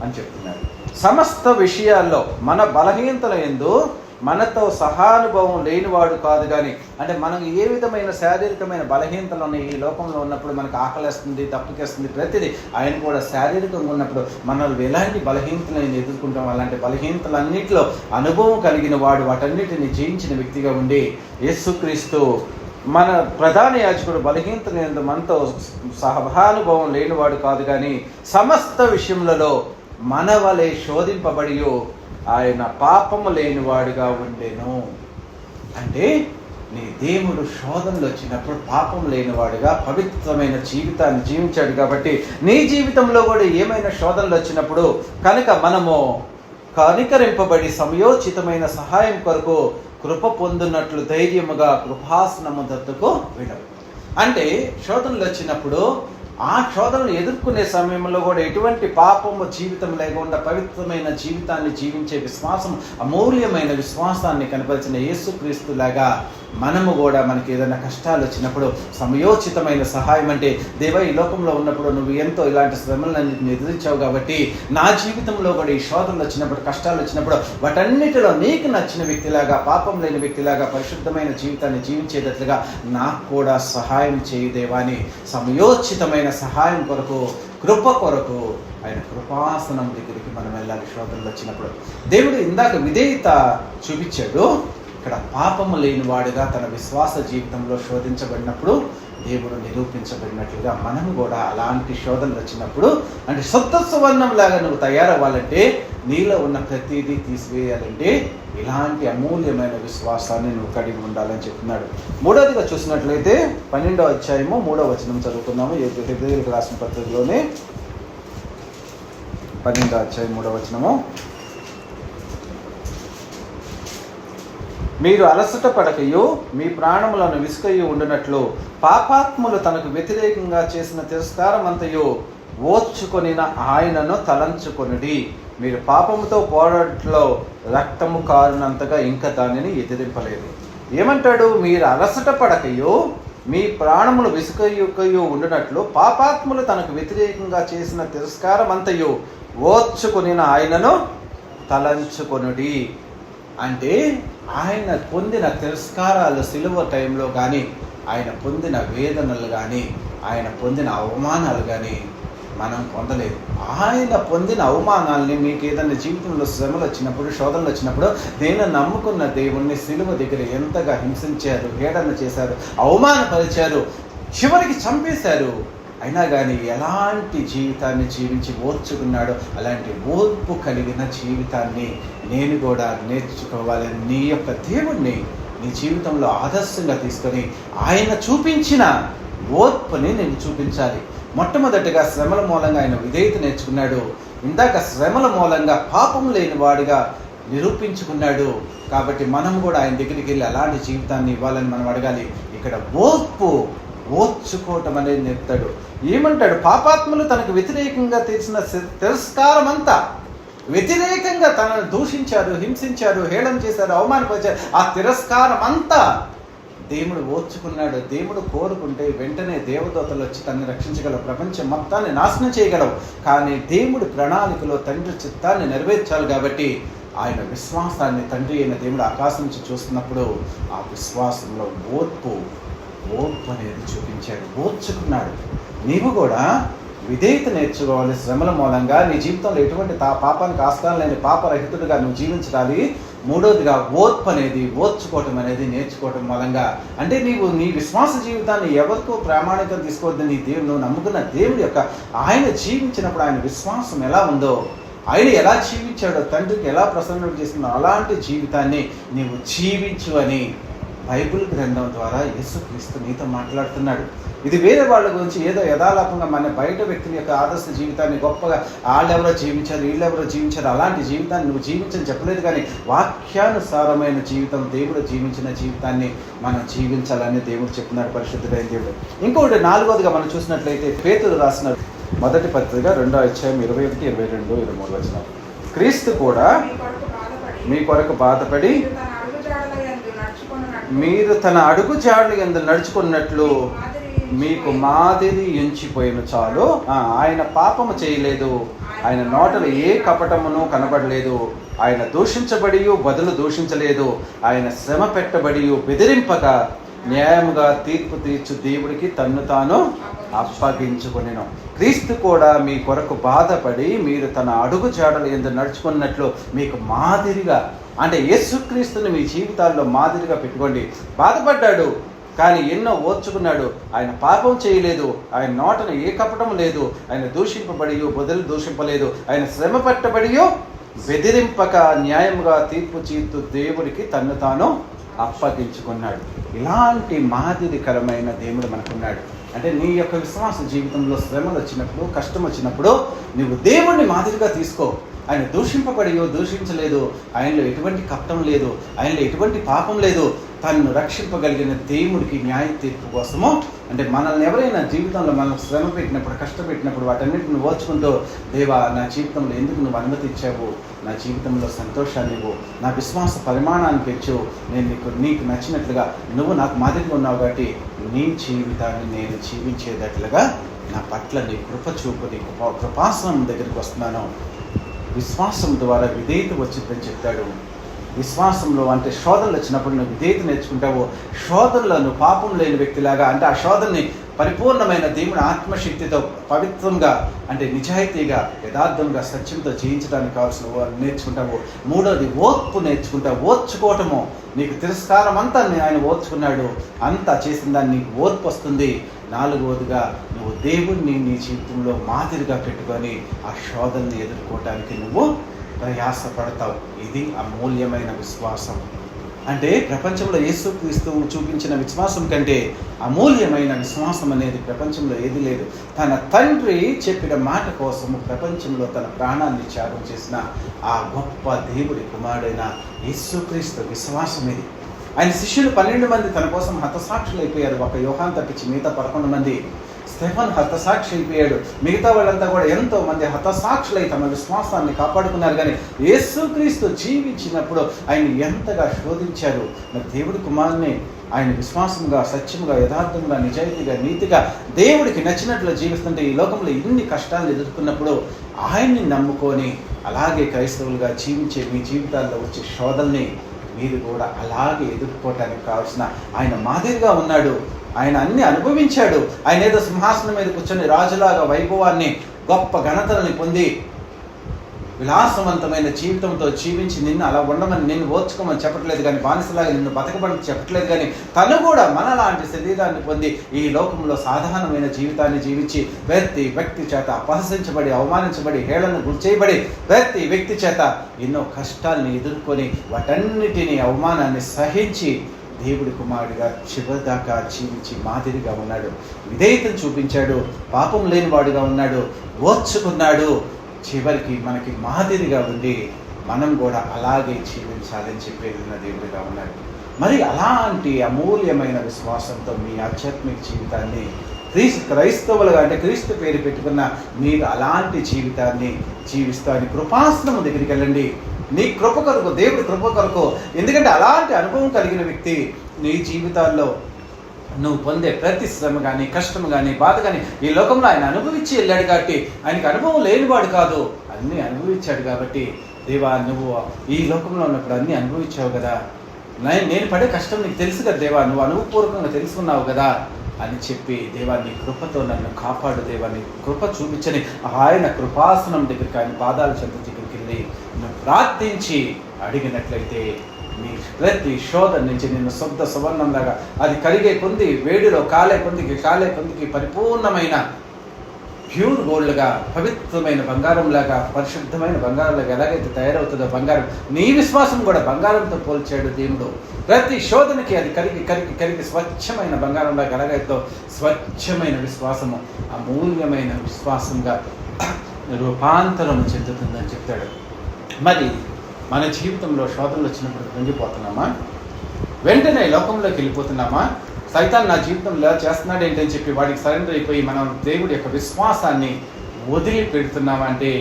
అని చెప్తున్నారు. సమస్త విషయాల్లో మన బలహీనతల యందు మనతో సహానుభవం లేనివాడు కాదు, కానీ అంటే మనం ఏ విధమైన శారీరకమైన బలహీనతలు ఉన్నాయి ఈ లోకంలో ఉన్నప్పుడు, మనకు ఆకలిస్తుంది, తప్పుకేస్తుంది, ప్రతిదీ ఆయన కూడా శారీరకంగా ఉన్నప్పుడు మనల్ని ఎలాంటి బలహీనతలను ఎదుర్కొంటాం, అలాంటి బలహీనతలన్నింటిలో అనుభవం కలిగిన వాడు, వాటన్నిటిని జయించిన వ్యక్తిగా ఉండి యేసుక్రీస్తు మన ప్రధాన యాజకుడు బలహీనతలందు మనతో సహానుభవం లేనివాడు కాదు, కానీ సమస్త విషయములలో మన వలె శోధింపబడి ఆయన పాపము లేనివాడుగా ఉండెను. అంటే నీ దేవుడు శోధనలు వచ్చినప్పుడు పాపం లేనివాడుగా పవిత్రమైన జీవితాన్ని జీవించాడు. కాబట్టి నీ జీవితంలో కూడా ఏమైనా శోధనలు వచ్చినప్పుడు కనుక మనము కనికరింపబడి సమయోచితమైన సహాయం కొరకు కృప పొందున్నట్లు ధైర్యముగా కృపాసనము దద్దకు వెళ్ళవు. అంటే శోధనలు వచ్చినప్పుడు ఆ శోధనలు ఎదుర్కొనే సమయంలో కూడా ఎటువంటి పాపము జీవితం లేకుండా పవిత్రమైన జీవితాన్ని జీవించే విశ్వాసం, అమూల్యమైన విశ్వాసాన్ని కనపరిచిన యేసుక్రీస్తులాగా మనము కూడా మనకి ఏదైనా కష్టాలు వచ్చినప్పుడు సమయోచితమైన సహాయం, అంటే దేవా ఈ లోకంలో ఉన్నప్పుడు నువ్వు ఎంతో ఇలాంటి శ్రమలన్నింటిని ఎదిరించావు కాబట్టి నా జీవితంలో కూడా ఈ శోధనలు వచ్చినప్పుడు, కష్టాలు వచ్చినప్పుడు వాటన్నిటిలో నీకు నచ్చిన వ్యక్తిలాగా, పాపం లేని వ్యక్తిలాగా పరిశుద్ధమైన జీవితాన్ని జీవించేటట్లుగా నాకు కూడా సహాయం చేయి దేవా అని సమయోచితమైన సహాయం కొరకు, కృప కొరకు ఆయన కృపాసనం దగ్గరికి మనం వెళ్ళాలి. శోధనలు వచ్చినప్పుడు దేవుడు ఇందాక విధేయత చూపించాడు, ఇక్కడ పాపము లేనివాడుగా తన విశ్వాస జీవితంలో శోధించబడినప్పుడు దేవుడు నిరూపించబడినట్లుగా మనము కూడా అలాంటి శోధనలు వచ్చినప్పుడు, అంటే సొంత సువర్ణం లాగా నువ్వు తయారవ్వాలంటే, నీలో ఉన్న ప్రతిదీ తీసివేయాలంటే ఇలాంటి అమూల్యమైన విశ్వాసాన్ని నువ్వు కలిగి ఉండాలని చెప్తున్నాడు. మూడవదిగా చూసినట్లయితే 12వ అధ్యాయము 3వ వచనం చదువుకున్నాము. హెబ్రీయులకు రాసిన పత్రికలోనే 12వ అధ్యాయం 3వ వచనము, మీరు అలసట పడకయు మీ ప్రాణములను విసుకయ్యి ఉండునట్లు పాపాత్ములు తనకు వ్యతిరేకంగా చేసిన తిరస్కారం అంతయు ఓర్చుకొనిన ఆయనను తలంచుకొనుడి. మీరు పాపముతో పోరాటంలో రక్తము కారునంతగా ఇంకా దానిని ఎదిరింపలేదు. ఏమంటాడు? మీరు అలసట పడకయు మీ ప్రాణములు విసుకయ్యు ఉండునట్లు పాపాత్ములు తనకు వ్యతిరేకంగా చేసిన తిరస్కారం అంతయు ఓర్చుకొనిన ఆయనను తలంచుకొనుడి. అంటే ఆయన పొందిన తిరస్కారాలు సిలువ టైంలో కానీ, ఆయన పొందిన వేదనలు కానీ, ఆయన పొందిన అవమానాలు కానీ మనం పొందలేదు. ఆయన పొందిన అవమానాలని మీకు ఏదైనా జీవితంలో శ్రమలు వచ్చినప్పుడు, శోధనలు వచ్చినప్పుడు, నేను నమ్ముకున్న దేవుణ్ణి సిలువ దగ్గర ఎంతగా హింసించారు, హేళన చేశారు, అవమానపరిచారు, చివరికి చంపేశారు. అయినా కానీ ఎలాంటి జీవితాన్ని జీవించి ఓర్చుకున్నాడో అలాంటి ఓర్పు కలిగిన జీవితాన్ని నేను కూడా నేర్చుకోవాలని నీ యొక్క దేవుణ్ణి నీ జీవితంలో ఆదర్శంగా తీసుకొని ఆయన చూపించిన ఓర్పుని నేను చూపించాలి. మొట్టమొదటిగా శ్రమల మూలంగా ఆయన విధేయత నేర్చుకున్నాడు. ఇందాక శ్రమల మూలంగా పాపం లేని వాడిగా నిరూపించుకున్నాడు. కాబట్టి మనం కూడా ఆయన దగ్గరికి వెళ్ళి అలాంటి జీవితాన్ని ఇవ్వాలని మనం అడగాలి. ఇక్కడ ఓర్చుకోవటం అనేది నేర్పుతాడు. ఏమంటాడు? పాపాత్ములు తనకు వ్యతిరేకంగా తీర్చిన తిరస్కారం అంతా, వ్యతిరేకంగా తనను దూషించారు, హింసించారు, హేళన చేశారు, అవమానపరిచారు, ఆ తిరస్కారం అంతా దేవుడు ఓర్చుకున్నాడు. దేవుడు కోరుకుంటే వెంటనే దేవదూతలు వచ్చి తనని రక్షించగలవు, ప్రపంచం మొత్తాన్ని నాశనం చేయగలవు. కానీ దేవుడి ప్రణాళికలో తండ్రి చిత్తాన్ని నెరవేర్చాలి. కాబట్టి ఆయన విశ్వాసాన్ని తండ్రి అయిన దేవుడు ఆకాశం నుంచి చూస్తున్నప్పుడు ఆ విశ్వాసంలో ఓర్పు అనేది చూపించాడు, ఓర్చుకున్నాడు. నీవు కూడా విధేయత నేర్చుకోవాలి. శ్రమల మూలంగా నీ జీవితంలో ఎటువంటి పాపానికి ఆస్కారం లేని పాపరహితుడిగా నువ్వు జీవించాలి. మూడోదిగా ఓర్చుకోవటం అనేది నేర్చుకోవటం మూలంగా, అంటే నీవు నీ విశ్వాస జీవితాన్ని ఎవరికో ప్రామాణికం తీసుకోవద్దు. నీ దేవుడు, నువ్వు నమ్ముకున్న దేవుడి యొక్క ఆయన జీవించినప్పుడు ఆయన విశ్వాసం ఎలా ఉందో, ఆయన ఎలా జీవించాడో, తండ్రికి ఎలా ప్రసన్నం చేస్తున్నాడో అలాంటి జీవితాన్ని నీవు జీవించు అని బైబిల్ గ్రంథం ద్వారా యేసుక్రీస్తు నీతో మాట్లాడుతున్నాడు. ఇది వేరే వాళ్ళ గురించి ఏదో యథాలాపంగా మన బయట వ్యక్తుల యొక్క ఆదర్శ జీవితాన్ని గొప్పగా వాళ్ళెవరో జీవించారు, వీళ్ళెవరో జీవించారు, అలాంటి జీవితాన్ని నువ్వు జీవించని చెప్పలేదు. కానీ వాక్యానుసారమైన జీవితం, దేవుడు జీవించిన జీవితాన్ని మనం జీవించాలని దేవుడు చెప్తున్నాడు, పరిశుద్ధుడైన దేవుడు. ఇంకొకటి 4వదిగా మనం చూసినట్లయితే పేతురు రాసిన మొదటి పత్రిక 2వ అధ్యాయం 21, 22, 23 వచనాలు. క్రీస్తు కూడా మీ కొరకు బాధపడి మీరు తన అడుగు జాడల యందు నడుచుకున్నట్లు మీకు మాదిరి ఎంచిపోయిన చాలు. ఆయన పాపము చేయలేదు, ఆయన నోటలు ఏ కపటమును కనబడలేదు, ఆయన దూషించబడి బదులు దూషించలేదు, ఆయన శ్రమ పెట్టబడి బెదిరింపక న్యాయముగా తీర్పు తీర్చు దేవుడికి తన్ను తాను అప్పగించుకొనెను. క్రీస్తు కూడా మీ కొరకు బాధపడి మీరు తన అడుగు జాడల యందు నడుచుకున్నట్లు మీకు మాదిరిగా, అంటే యేసుక్రీస్తుని మీ జీవితాల్లో మాదిరిగా పెట్టుకోండి. బాధపడ్డాడు కానీ ఎన్నో ఓర్చుకున్నాడు. ఆయన పాపం చేయలేదు, ఆయన నోటను ఏ కపటం లేదు, ఆయన దూషింపబడి బదులు దూషింపలేదు, ఆయన శ్రమ పట్టబడి బెదిరింపక న్యాయముగా తీర్పు తీర్చు దేవుడికి తన్ను తాను అప్పగించుకున్నాడు. ఇలాంటి మాదిరికరమైన దేవుడు మనకున్నాడు. అంటే నీ యొక్క విశ్వాస జీవితంలో శ్రమలు వచ్చినప్పుడు, కష్టం వచ్చినప్పుడు నువ్వు దేవుడిని మాదిరిగా తీసుకో. ఆయన దూషింపబడి దూషించలేదు, ఆయనలో ఎటువంటి కపటం లేదు, ఆయనలో ఎటువంటి పాపం లేదు. తనను రక్షింపగలిగిన దేవుడికి న్యాయ తీర్పు కోసము, అంటే మనల్ని ఎవరైనా జీవితంలో మనల్ని శ్రమ పెట్టినప్పుడు, కష్టపెట్టినప్పుడు వాటన్నిటిని ఓర్చుకుంటూ, దేవా నా జీవితంలో ఎందుకు నువ్వు అనుమతి ఇచ్చావు, నా జీవితంలో సంతోషాన్ని ఇవ్వు, నా విశ్వాస పరిమాణాన్ని పెంచు, నేను నీకు నచ్చినట్లుగా నువ్వు నాకు మాదిరిగా ఉన్నావు కాబట్టి నీ జీవితాన్ని నేను జీవించేటట్లుగా నా పట్ల నీ కృప చూపు, నీ కృపాసనం దగ్గరికి వస్తున్నాను. విశ్వాసం ద్వారా విధేయత వచ్చిందని చెప్తాడు. విశ్వాసంలో అంటే శోధనలు వచ్చినప్పుడు నువ్వు విధేయత నేర్చుకుంటావు. శోధనలో నువ్వు పాపం లేని వ్యక్తిలాగా, అంటే ఆ శోధనని పరిపూర్ణమైన దేవుని ఆత్మశక్తితో పవిత్రంగా, అంటే నిజాయితీగా, యథార్థంగా, సత్యంతో జయించడానికి కావాల్సిన నేర్చుకుంటావు. మూడోది ఓర్పు నేర్చుకుంటావు. ఓర్చుకోవటము, నీకు తిరస్కారం అంతా ఆయన ఓర్చుకున్నాడు, అంతా చేసిన దాన్ని నీకు ఓర్పు వస్తుంది. 4వదిగా నువ్వు దేవుణ్ణి నీ జీవితంలో మాదిరిగా పెట్టుకొని ఆ శోధనని ఎదుర్కోవటానికి నువ్వు ప్రయాసపడతావు. ఇది అమూల్యమైన విశ్వాసం. అంటే ప్రపంచంలో యేసుక్రీస్తు చూపించిన విశ్వాసం కంటే అమూల్యమైన విశ్వాసం అనేది ప్రపంచంలో ఏది లేదు. తన తండ్రి చెప్పిన మాట కోసము ప్రపంచంలో తన ప్రాణాన్ని త్యాగం చేసిన ఆ గొప్ప దేవుడి కుమారుడైన యేసుక్రీస్తు విశ్వాసం ఇది. ఆయన శిష్యులు 12 మంది తన కోసం హతసాక్షులు అయిపోయారు. ఒక యోహాను తప్పించి మిగతా 11 మంది. స్టెఫన్ హతసాక్షి అయిపోయాడు. మిగతా వాళ్ళంతా కూడా ఎంతో మంది హతసాక్షులై తమ విశ్వాసాన్ని కాపాడుకున్నారు. కానీ యేసుక్రీస్తు జీవించినప్పుడు ఆయన ఎంతగా శోధించారు. మరి దేవుడి కుమారుని ఆయన విశ్వాసంగా, సత్యముగా, యథార్థంగా, నిజాయితీగా, నీతిగా దేవుడికి నచ్చినట్లు జీవిస్తుంటే ఈ లోకంలో ఇన్ని కష్టాలను ఎదుర్కొన్నప్పుడు ఆయన్ని నమ్ముకొని అలాగే క్రైస్తవులుగా జీవించే మీ జీవితాల్లో వచ్చే శోధనని మీరు కూడా అలాగే ఎదుర్కోవటానికి కావాల్సిన ఆయన మాదిరిగా ఉన్నాడు. ఆయన అన్ని అనుభవించాడు. ఆయన ఏదో సింహాసనం మీద కూర్చొని రాజులాగా వైభవాన్ని, గొప్ప ఘనతలని పొంది విలాసవంతమైన జీవితంతో జీవించి నిన్ను అలా ఉండమని, నిన్ను ఓర్చుకోమని చెప్పట్లేదు కానీ, బానిసలాగా నిన్ను బతకమని చెప్పట్లేదు కానీ, తను కూడా మనలాంటి శరీరాన్ని పొంది ఈ లోకంలో సాధారణమైన జీవితాన్ని జీవించి ప్రతి వ్యక్తి చేత అపహసించబడి, అవమానించబడి, హేళనకు గురి చేయబడి, ప్రతి వ్యక్తి చేత ఎన్నో కష్టాల్ని ఎదుర్కొని వాటన్నిటినీ అవమానాన్ని సహించి దేవుడి కుమారుడిగా చివరిదాకా జీవించి మాదిరిగా ఉన్నాడు. విధేయతను చూపించాడు, పాపం లేనివాడుగా ఉన్నాడు, ఓర్చుకున్నాడు. చివరికి మనకి మాదిరిగా ఉండి మనం కూడా అలాగే జీవించాలని చెప్పేది ఉన్న దేవుడిగా ఉన్నాడు. మరి అలాంటి అమూల్యమైన విశ్వాసంతో మీ ఆధ్యాత్మిక జీవితాన్ని క్రైస్తవులుగా అంటే క్రీస్తు పేరు పెట్టుకున్న మీరు అలాంటి జీవితాన్ని జీవిస్తూ ఆయన కృపాసనం దగ్గరికి వెళ్ళండి. నీ కృప కొరకు, దేవుడి కృప కొరకు. ఎందుకంటే అలాంటి అనుభవం కలిగిన వ్యక్తి నీ జీవితాల్లో నువ్వు పొందే ప్రతి శ్రమ కానీ, కష్టం కానీ, బాధ కానీ ఈ లోకంలో ఆయన అనుభవించి వెళ్ళాడు కాబట్టి, ఆయనకి అనుభవం లేనివాడు కాదు, అన్నీ అనుభవించాడు కాబట్టి, దేవా నువ్వు ఈ లోకంలో ఉన్నప్పుడు అన్నీ అనుభవించావు కదా, నేను పడే కష్టం నీకు తెలుసు కదా దేవా, నువ్వు అనుభవపూర్వకంగా తెలుసుకున్నావు కదా అని చెప్పి, దేవా నీ కృపతో నన్ను కాపాడు దేవా, నీ కృప చూపించని ఆయన కృపాసనం దగ్గరికి, ఆయన పాదాల చెంత దగ్గరికి వెళ్ళి నువ్వు ప్రార్థించి అడిగినట్లయితే నీ ప్రతి శోధన నుంచి నిన్ను శుద్ధ సువర్ణంలాగా అది కరిగే కొంది, వేడిలో కాలే కొందికి పరిపూర్ణమైన ప్యూర్ గోల్డ్గా, పవిత్రమైన బంగారంలాగా, పరిశుద్ధమైన బంగారంలాగా ఎలాగైతే తయారవుతుందో బంగారం, నీ విశ్వాసం కూడా బంగారంతో పోల్చాడు దేవుడు. ప్రతి శోధనకి అది కరిగి స్వచ్ఛమైన బంగారంలాగా ఎలాగైతే స్వచ్ఛమైన విశ్వాసము అమూల్యమైన విశ్వాసంగా రూపాంతరం చెందుతుందని చెప్తాడు. మరి మన జీవితంలో శోధనలు వచ్చినప్పుడు కృంగిపోతున్నామా? వెంటనే లోకంలోకి వెళ్ళిపోతున్నామా? సైతాన్ నా జీవితంలో చేస్తున్నాడు ఏంటని చెప్పి వాడికి సరెండర్ అయిపోయి మనం దేవుడి యొక్క విశ్వాసాన్ని వదిలిపెడుతున్నామా అంటే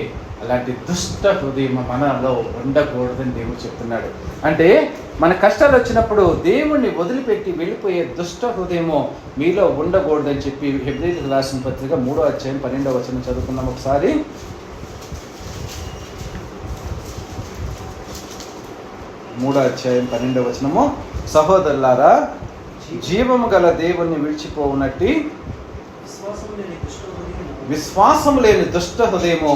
అలాంటి దుష్ట హృదయం మనలో ఉండకూడదని దేవుడు చెప్తున్నాడు. అంటే మన కష్టాలు వచ్చినప్పుడు దేవుణ్ణి వదిలిపెట్టి వెళ్ళిపోయే దుష్ట హృదయము మీలో ఉండకూడదని చెప్పి హెబ్రీయులకు రాసిన పత్రిక 3వ అధ్యాయం 12వ వచనం చదువుకున్నాం ఒకసారి. 3వ అధ్యాయం 12వ వచనము, సహోదరులారా జీవము గల దేవుణ్ణి విడిచిపోవునట్టి విశ్వాసము లేని దుష్ట హృదయము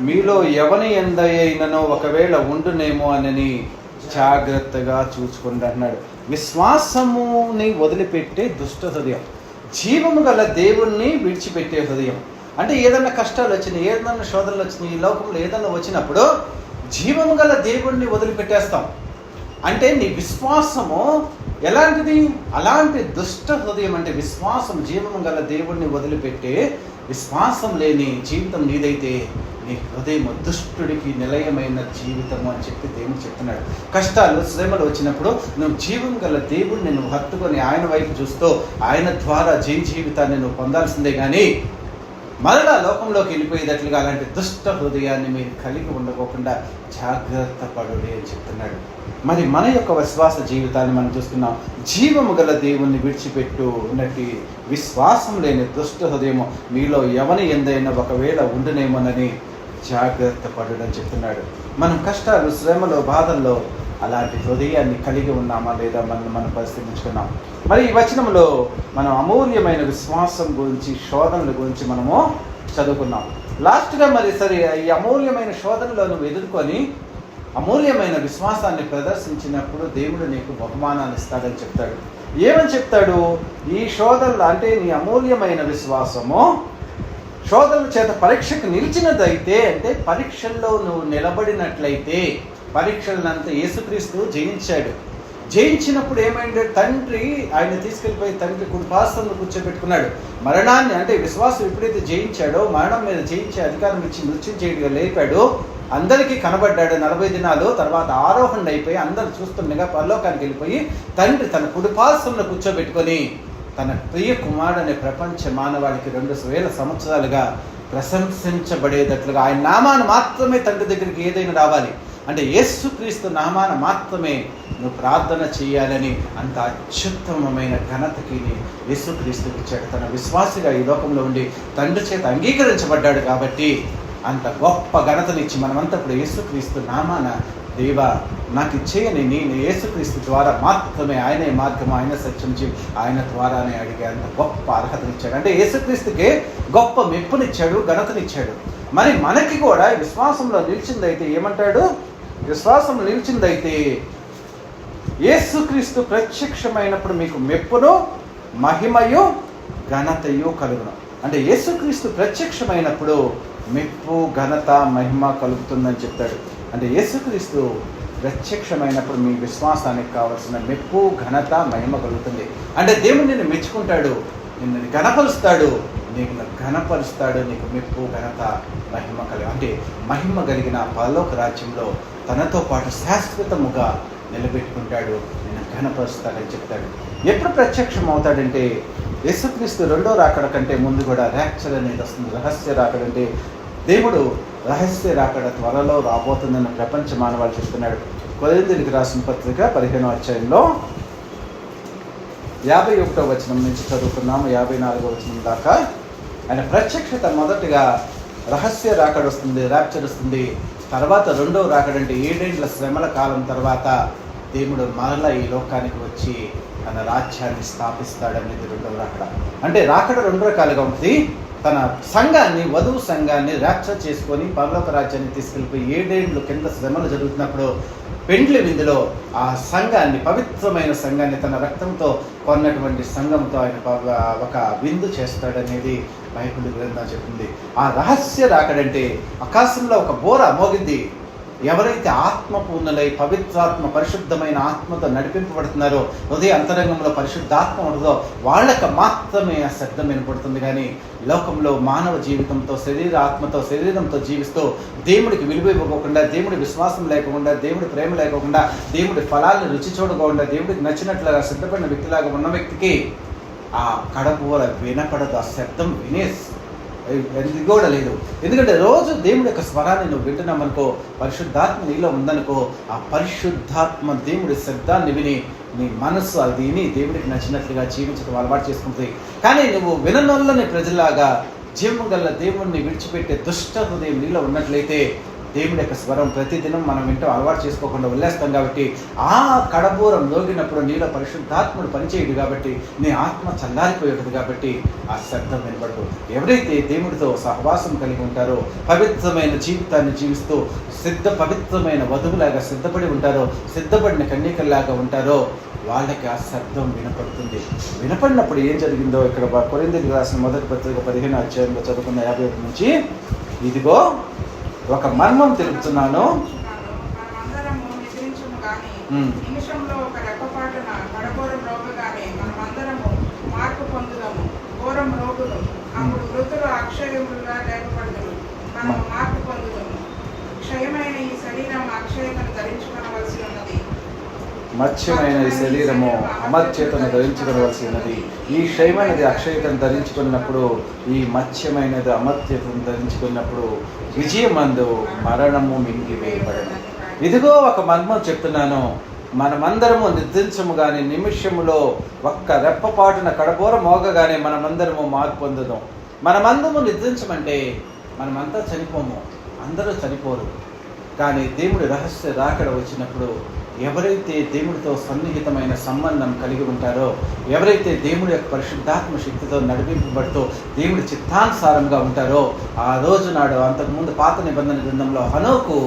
మీలో ఎవని ఎందైనను ఒకవేళ ఉండునేమో అని జాగ్రత్తగా చూసుకోండి అన్నాడు. విశ్వాసముని వదిలిపెట్టే దుష్ట హృదయం, జీవము గల దేవుణ్ణి విడిచిపెట్టే హృదయం. అంటే ఏదన్నా కష్టాలు వచ్చినాయి, ఏదన్నా శోధనలు వచ్చినాయి, ఈ లోకంలో ఏదన్నా వచ్చినప్పుడు జీవము గల దేవుణ్ణి వదిలిపెట్టేస్తాం. అంటే నీ విశ్వాసము ఎలాంటిది? అలాంటి దుష్ట హృదయం. అంటే విశ్వాసం, జీవము గల దేవుణ్ణి వదిలిపెట్టే విశ్వాసం లేని జీవితం నీదైతే నీ హృదయం దుష్టుడికి నిలయమైన జీవితము అని చెప్పి దేవుడు చెప్తున్నాడు. కష్టాలు, శ్రమలు వచ్చినప్పుడు నువ్వు జీవం గల దేవుడిని నువ్వు హత్తుకొని ఆయన వైపు చూస్తూ ఆయన ద్వారా జీవితాన్ని నువ్వు పొందాల్సిందే కానీ మరలా లోకంలోకి వెళ్ళిపోయేటట్లుగా అలాంటి దుష్ట హృదయాన్ని మీరు కలిగి ఉండకోకుండా జాగ్రత్త పడుడి అని చెప్తున్నాడు. మరి మన యొక్క విశ్వాస జీవితాన్ని మనం చూస్తున్నాం. జీవము గల దేవుణ్ణి విడిచిపెట్టు ఉన్నట్టు విశ్వాసం లేని దుష్ట హృదయము మీలో ఎవని ఎందైనా ఒకవేళ ఉండునేమోనని జాగ్రత్త పడుడని చెప్తున్నాడు. మనం కష్టాలు, శ్రమలో, బాధల్లో అలాంటి హృదయాన్ని కలిగి ఉన్నామా లేదా మనం పరిశీలించుకున్నాం. మరి ఈ వచనంలో మనం అమూల్యమైన విశ్వాసం గురించి, శోధనల గురించి మనము చదువుకున్నాం. లాస్ట్గా మరి సరే ఈ అమూల్యమైన శోధనలో నువ్వు ఎదుర్కొని అమూల్యమైన విశ్వాసాన్ని ప్రదర్శించినప్పుడు దేవుడు నీకు బహుమానాన్ని ఇస్తాడని చెప్తాడు. ఏమని చెప్తాడు? ఈ శోధనలు అంటే నీ అమూల్యమైన విశ్వాసము శోధనల చేత పరీక్షకు నిలిచినదైతే, అంటే పరీక్షల్లో నువ్వు నిలబడినట్లయితే, పరీక్షలనంతా యేసుక్రీస్తు జయించాడు. జయించినప్పుడు ఏమైంది? తండ్రి ఆయన తీసుకెళ్ళిపోయి తండ్రి కుడిపార్శ్వంలో కూర్చోబెట్టుకున్నాడు. మరణాన్ని అంటే విశ్వాసం ఎప్పుడైతే జయించాడో, మరణం మీద జయించే అధికారం ఇచ్చి మృత్యుం చేయడిగా లేపాడు. అందరికీ కనబడ్డాడు 40 దినాలు. తర్వాత ఆరోహణ అయిపోయి అందరు చూస్తుండగా పరలోకానికి వెళ్ళిపోయి తండ్రి తన కుడిపార్శ్వంలో కూర్చోబెట్టుకొని తన ప్రియ కుమారుడు అనే ప్రపంచ మానవాళికి 2000 సంవత్సరాలుగా ప్రశంసించబడేటట్లుగా ఆయన నామాన్ని మాత్రమే తండ్రి దగ్గరికి ఏదైనా రావాలి అంటే యేసుక్రీస్తు నామాన మాత్రమే నువ్వు ప్రార్థన చేయాలని అంత అత్యుత్తమమైన ఘనతకి యేసుక్రీస్తుకి ఇచ్చాడు. తన విశ్వాసిగా ఈ లోకంలో ఉండి తండ్రి చేత అంగీకరించబడ్డాడు కాబట్టి అంత గొప్ప ఘనతనిచ్చి మనమంతా ఇప్పుడు యేసుక్రీస్తు నామాన దేవా నాకు ఇచ్చేయని నేను యేసుక్రీస్తు ద్వారా మాత్రమే, ఆయనే మార్గం, ఆయన సత్యం, ఆయన ద్వారానే అడిగే అంత గొప్ప అర్హతనిచ్చాడు. అంటే యేసుక్రీస్తుకే గొప్ప మెప్పునిచ్చాడు, ఘనతనిచ్చాడు. మరి మనకి కూడా విశ్వాసంలో నిలిచిందైతే ఏమంటాడు? విశ్వాసం నిలిచిందైతే యేసుక్రీస్తు ప్రత్యక్షమైనప్పుడు మీకు మెప్పును మహిమయు ఘనతయు కలుగును. అంటే యేసుక్రీస్తు ప్రత్యక్షమైనప్పుడు మెప్పు ఘనత మహిమ కలుగుతుందని చెప్తాడు. అంటే యేసుక్రీస్తు ప్రత్యక్షమైనప్పుడు మీ విశ్వాసానికి కావాల్సిన మెప్పు ఘనత మహిమ కలుగుతుంది. అంటే దేవుడు నిన్ను మెచ్చుకుంటాడు, నిన్ను ఘనపరుస్తాడు, నీకు ఘనపరుస్తాడు, నీకు మెప్పు ఘనత మహిమ కలిగి అంటే మహిమ కలిగిన పరలోక రాజ్యంలో తనతో పాటు శాశ్వతముగా నిలబెట్టుకుంటాడు, నిన్ను ఘనపరుస్తాడని చెప్తాడు. ఎప్పుడు ప్రత్యక్షం అవుతాడంటే యేసుక్రీస్తు రెండో రాకడ కంటే ముందు కూడా ర్యాప్చర్ అనేది వస్తుంది. రహస్య రాకడంటే దేవుడు రహస్య రాకడ త్వరలో రాబోతుందని ప్రపంచ మానవాళి చెప్తున్నాడు. కొరింథీయులకు రాసిన పత్రిక 15వ అధ్యాయంలో 51వ వచనం నుంచి చదువుకున్నాము 54వ వచనం దాకా. ఆయన ప్రత్యక్షత మొదటిగా రహస్య రాకడ వస్తుంది, ర్యాప్చర్ వస్తుంది. తర్వాత రెండవ రాకడంటే 7 ఏళ్ల శ్రమల కాలం తర్వాత దేవుడు మరలా ఈ లోకానికి వచ్చి తన రాజ్యాన్ని స్థాపిస్తాడనేది రెండవ రాకడ. అంటే రాకడ 2 రకాలుగా ఉంటుంది. తన సంఘాన్ని, వధువు సంఘాన్ని ర్యాప్చర్ చేసుకొని పరలోక రాజ్యాన్ని తీసుకెళ్ళిపోయి 7 ఏళ్ళు కింద శ్రమలు జరుగుతున్నప్పుడు పెండ్లి విందులో ఆ సంఘాన్ని, పవిత్రమైన సంఘాన్ని తన రక్తంతో కొన్నటువంటి సంఘంతో ఆయన ఒక విందు చేస్తాడనేది బైబిల్ గ్రంథం చెప్పింది. ఆ రహస్య రాకడంటే ఆకాశంలో ఒక బోర మోగింది. ఎవరైతే ఆత్మపూర్ణులై పవిత్రాత్మ పరిశుద్ధమైన ఆత్మతో నడిపింపబడుతున్నారో, హృదయ అంతరంగంలో పరిశుద్ధాత్మ ఉంటుందో వాళ్ళకి మాత్రమే ఆ శబ్దం వినపడుతుంది. కానీ లోకంలో మానవ జీవితంతో ఆత్మతో శరీరంతో జీవిస్తూ దేవుడికి విలువ ఇవ్వకుండా, దేవుడి విశ్వాసం లేకుండా, దేవుడి ప్రేమ లేకుండా, దేవుడి ఫలాన్ని రుచి చూడకుండా, దేవుడికి నచ్చినట్లుగా సిద్ధపడిన వ్యక్తిలాగా ఉన్న వ్యక్తికి ఆ కడబోర వినపడదు. ఆ శబ్దం ఇది కూడా లేదు. ఎందుకంటే రోజు దేవుడి యొక్క స్వరాన్ని నువ్వు వింటున్నామనుకో, పరిశుద్ధాత్మ నీలో ఉందనుకో, ఆ పరిశుద్ధాత్మ దేవుడి శబ్దాన్ని విని నీ మనస్సు అది విని దేవుడికి నచ్చినట్లుగా జీవించడం అలవాటు చేసుకుంటుంది. కానీ నువ్వు విననొల్లని ప్రజలాగా జీవం గల దేవుణ్ణి విడిచిపెట్టే దుష్ట హృదయం నీలో ఉన్నట్లయితే దేవుడి యొక్క స్వరం ప్రతిదినం మనం వింటూ అలవాటు చేసుకోకుండా వదిలేస్తాం. కాబట్టి ఆ కడబూరం లోగినప్పుడు నీలో పరిశుద్ధాత్ముడు పనిచేయడు. కాబట్టి నీ ఆత్మ చల్లారిపోయేది. కాబట్టి ఆ శబ్దం వినపడదు. ఎవరైతే దేవుడితో సహవాసం కలిగి ఉంటారో, పవిత్రమైన జీవితాన్ని జీవిస్తూ పవిత్రమైన వధువులాగా సిద్ధపడి ఉంటారో, సిద్ధపడిన కన్యకల్లాగా ఉంటారో వాళ్ళకి ఆ శబ్దం వినపడుతుంది. వినపడినప్పుడు ఏం జరిగిందో ఇక్కడ కొరింథీయులకు రాసిన మొదటి పత్రిక 15వ అధ్యాయంలో చదువుకున్న 51 నుంచి, ఇదిగో ఒక మర్మం తెలుపుతున్నాను. నిమిషంలో ఒక రెప్పపాటున కడబోరం రోగగానే మనమందరము మార్పు పొందుదాము. ఘోరం రోగులు అప్పుడు మృతులు అక్షయములుగా లేపబడుదురు. మనము మార్పు పొందుదాము. క్షయమైన ఈ శరీరం అక్షయతను ధరించుకొనవలసి ఉన్నది. మత్స్యమైన ఈ శరీరము అమర్త్యతను ధరించుకోవలసి ఉన్నది. ఈ క్షయమైనది అక్షయతను ధరించుకున్నప్పుడు, ఈ మత్స్యమైనది అమర్త్యతను ధరించుకున్నప్పుడు విజయమందు మరణము మింగివేయబడను. ఇదిగో ఒక మర్మం చెప్తున్నాను. మనమందరము నిద్రించము కానీ నిమిషములో ఒక్క రెప్పపాటున కడబోర మోగగానే మనమందరము మార్పు పొందుదాం. మనమందరము నిద్రించమంటే మనమంతా చనిపోము, అందరూ చనిపోరు. కానీ దేవుడి రహస్య రాకడ వచ్చినప్పుడు ఎవరైతే దేవుడితో సన్నిహితమైన సంబంధం కలిగి ఉంటారో, ఎవరైతే దేవుడి యొక్క పరిశుద్ధాత్మ శక్తితో నడిపింపబడుతూ దేవుడి చిత్తానుసారంగా ఉంటారో, ఆ రోజు నాడు అంతకుముందు పాత నిబంధన గ్రంథంలో హనోకు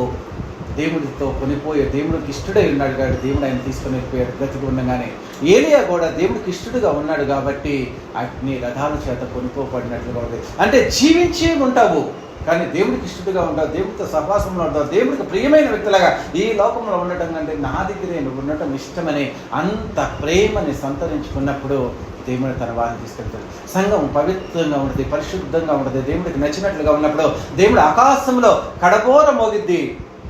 దేవుడితో కొనిపోయే దేవుడికి ఇష్టడై ఉన్నాడు కాబట్టి దేవుడు ఆయన తీసుకొని వెళ్ళిపోయాడు బ్రతికి ఉండగానే. ఏలియా కూడా దేవుడికి ఇష్టడుగా ఉన్నాడు కాబట్టి అగ్ని రథాల చేత కొనిపోబడినట్లుగా ఉంది. అంటే జీవించి ఉంటావు కానీ దేవుడికి ఇష్టడుగా ఉంటావు, దేవుడితో సహవాసంలో ఉంటావు, దేవుడికి ప్రియమైన వ్యక్తులాగా ఈ లోకంలో ఉండటం కంటే నా దగ్గరే నువ్వు ఉండటం ఇష్టమని అంత ప్రేమని సంతరించుకున్నప్పుడు దేవుడు తన వారిని తీసుకెళ్తాడు. సంఘం పవిత్రంగా ఉంటుంది, పరిశుద్ధంగా ఉంటుంది, దేవుడికి నచ్చినట్లుగా ఉన్నప్పుడు దేవుడు ఆకాశంలో కడబోర మోగిద్ది.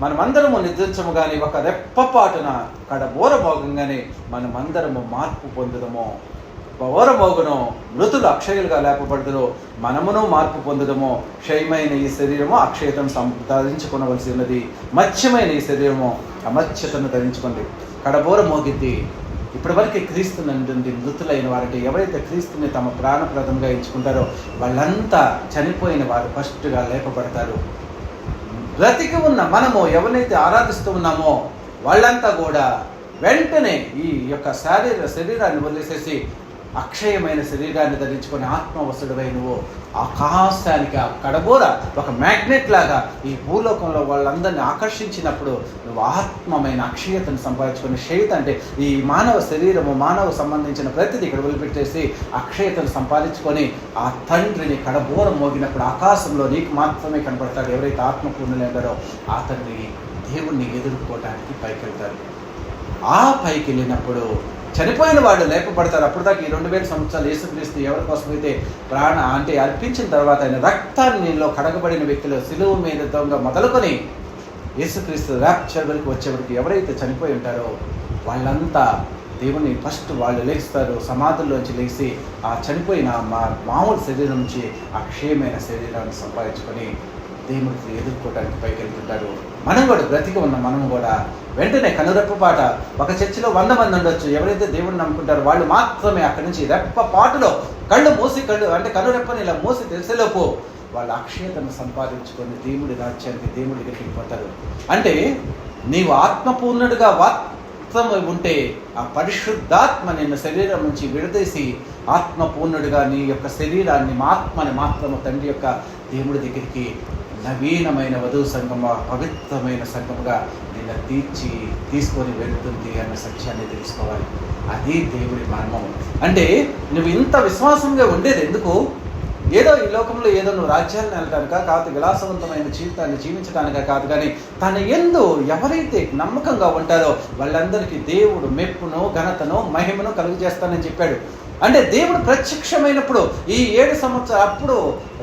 మనమందరము నిద్రించము కానీ ఒక రెప్పపాటున కడబోర మోగంగానే మనమందరము మార్పు పొందుదము. ఓరమోగును, మృతులు అక్షయులుగా లేపబడుదురు, మనమును మార్పు పొందుదము. క్షయమైన ఈ శరీరము అక్షయతను ధరించుకొనవలసి ఉన్నది, మత్స్యమైన ఈ శరీరము అమత్స్యతను ధరించుకుంది. కడబోర మోగిద్ది. ఇప్పటివరకు క్రీస్తునందు మృతులైన వారంటే ఎవరైతే క్రీస్తుని తమ ప్రాణప్రదంగా ఎంచుకుంటారో వాళ్ళంతా చనిపోయిన వారు ఫస్ట్గా లేపబడతారు. బ్రతికి ఉన్న మనము ఎవరినైతే ఆరాధిస్తూ ఉన్నామో వాళ్ళంతా కూడా వెంటనే ఈ యొక్క శరీరాన్ని వదిలేసేసి అక్షయమైన శరీరాన్ని ధరించుకొని ఆత్మవసుడువై నువ్వు ఆకాశానికి, ఆ కడబోర ఒక మ్యాగ్నెట్ లాగా ఈ భూలోకంలో వాళ్ళందరినీ ఆకర్షించినప్పుడు నువ్వు ఆత్మమైన అక్షయతను సంపాదించుకొని, క్షయత అంటే ఈ మానవ శరీరము, మానవ సంబంధించిన ప్రతిదీ ఇక్కడ వదిలిపెట్టేసి అక్షయతను సంపాదించుకొని ఆ తండ్రిని కడబోర మోగినప్పుడు ఆకాశంలో నీకు మాత్రమే కనపడతాడు. ఎవరైతే ఆత్మపూర్ణులైనారో ఆ తండ్రి దేవుణ్ణి ఎదుర్కోవడానికి పైకి వెళ్తారు. ఆ పైకి వెళ్ళినప్పుడు చనిపోయిన వాళ్ళు లేపబడతారు. అప్పుడు దాకా ఈ 2000 సంవత్సరాలు యేసుక్రీస్తు ఎవరి కోసమైతే అర్పించిన తర్వాత ఆయన రక్తాన్నిలో కడగబడిన వ్యక్తులు సిలువ మీద దొంగ మొదలుకొని యేసుక్రీస్తు ర్యాప్చర్ వరకు వచ్చేవరకు ఎవరైతే చనిపోయి ఉంటారో వాళ్ళంతా దేవుని ఫస్ట్ వాళ్ళు లేస్తారు, సమాధుల్లోంచి లేచి ఆ చనిపోయిన మామూలు శరీరం నుంచి అక్షయమైన శరీరాన్ని సంపాదించుకొని దేవుడికి ఎదుర్కోవడానికి పైకి వెళ్తుంటారు. మనం కూడా బ్రతికి ఉన్న మనం కూడా వెంటనే కనురెప్పపాట ఒక చర్చిలో 100 మంది ఉండొచ్చు. ఎవరైతే దేవుడిని నమ్ముకుంటారో వాళ్ళు మాత్రమే అక్కడి నుంచి రెప్పపాటులో కళ్ళు కనురెప్పని ఇలా మూసి తెలిసేలోపు వాళ్ళ అక్షయతను సంపాదించుకొని దేవుడి రాజ్యానికి, దేవుడి దగ్గరికి వెళ్ళిపోతారు. అంటే నీవు ఆత్మపూర్ణుడిగా ఉంటే ఆ పరిశుద్ధాత్మ నిన్ను శరీరం నుంచి విడదీసి ఆత్మపూర్ణుడిగా నీ యొక్క శరీరాన్ని, ఆత్మని మాత్రము తండ్రి యొక్క దేవుడి దగ్గరికి నవీనమైన వధువు సంఘము, పవిత్రమైన సంఘముగా నిన్ను తీసుకొని వెళుతుంది అన్న సత్యాన్ని తెలుసుకోవాలి. అది దేవుడి మర్మము. అంటే నువ్వు ఇంత విశ్వాసంగా ఉండేది ఎందుకు? ఏదో ఈ లోకంలో ఏదో నువ్వు రాజ్యాలను వెళ్ళటానికా కాదు, విలాసవంతమైన జీవితాన్ని జీవించడానికా కాదు, కానీ తన యందు ఎవరైతే నమ్మకంగా ఉంటారో వాళ్ళందరికీ దేవుడు మెప్పును, ఘనతను, మహిమను కలుగజేస్తానని చెప్పాడు. అంటే దేవుడు ప్రత్యక్షమైనప్పుడు ఈ 7 సంవత్సరాలు అప్పుడు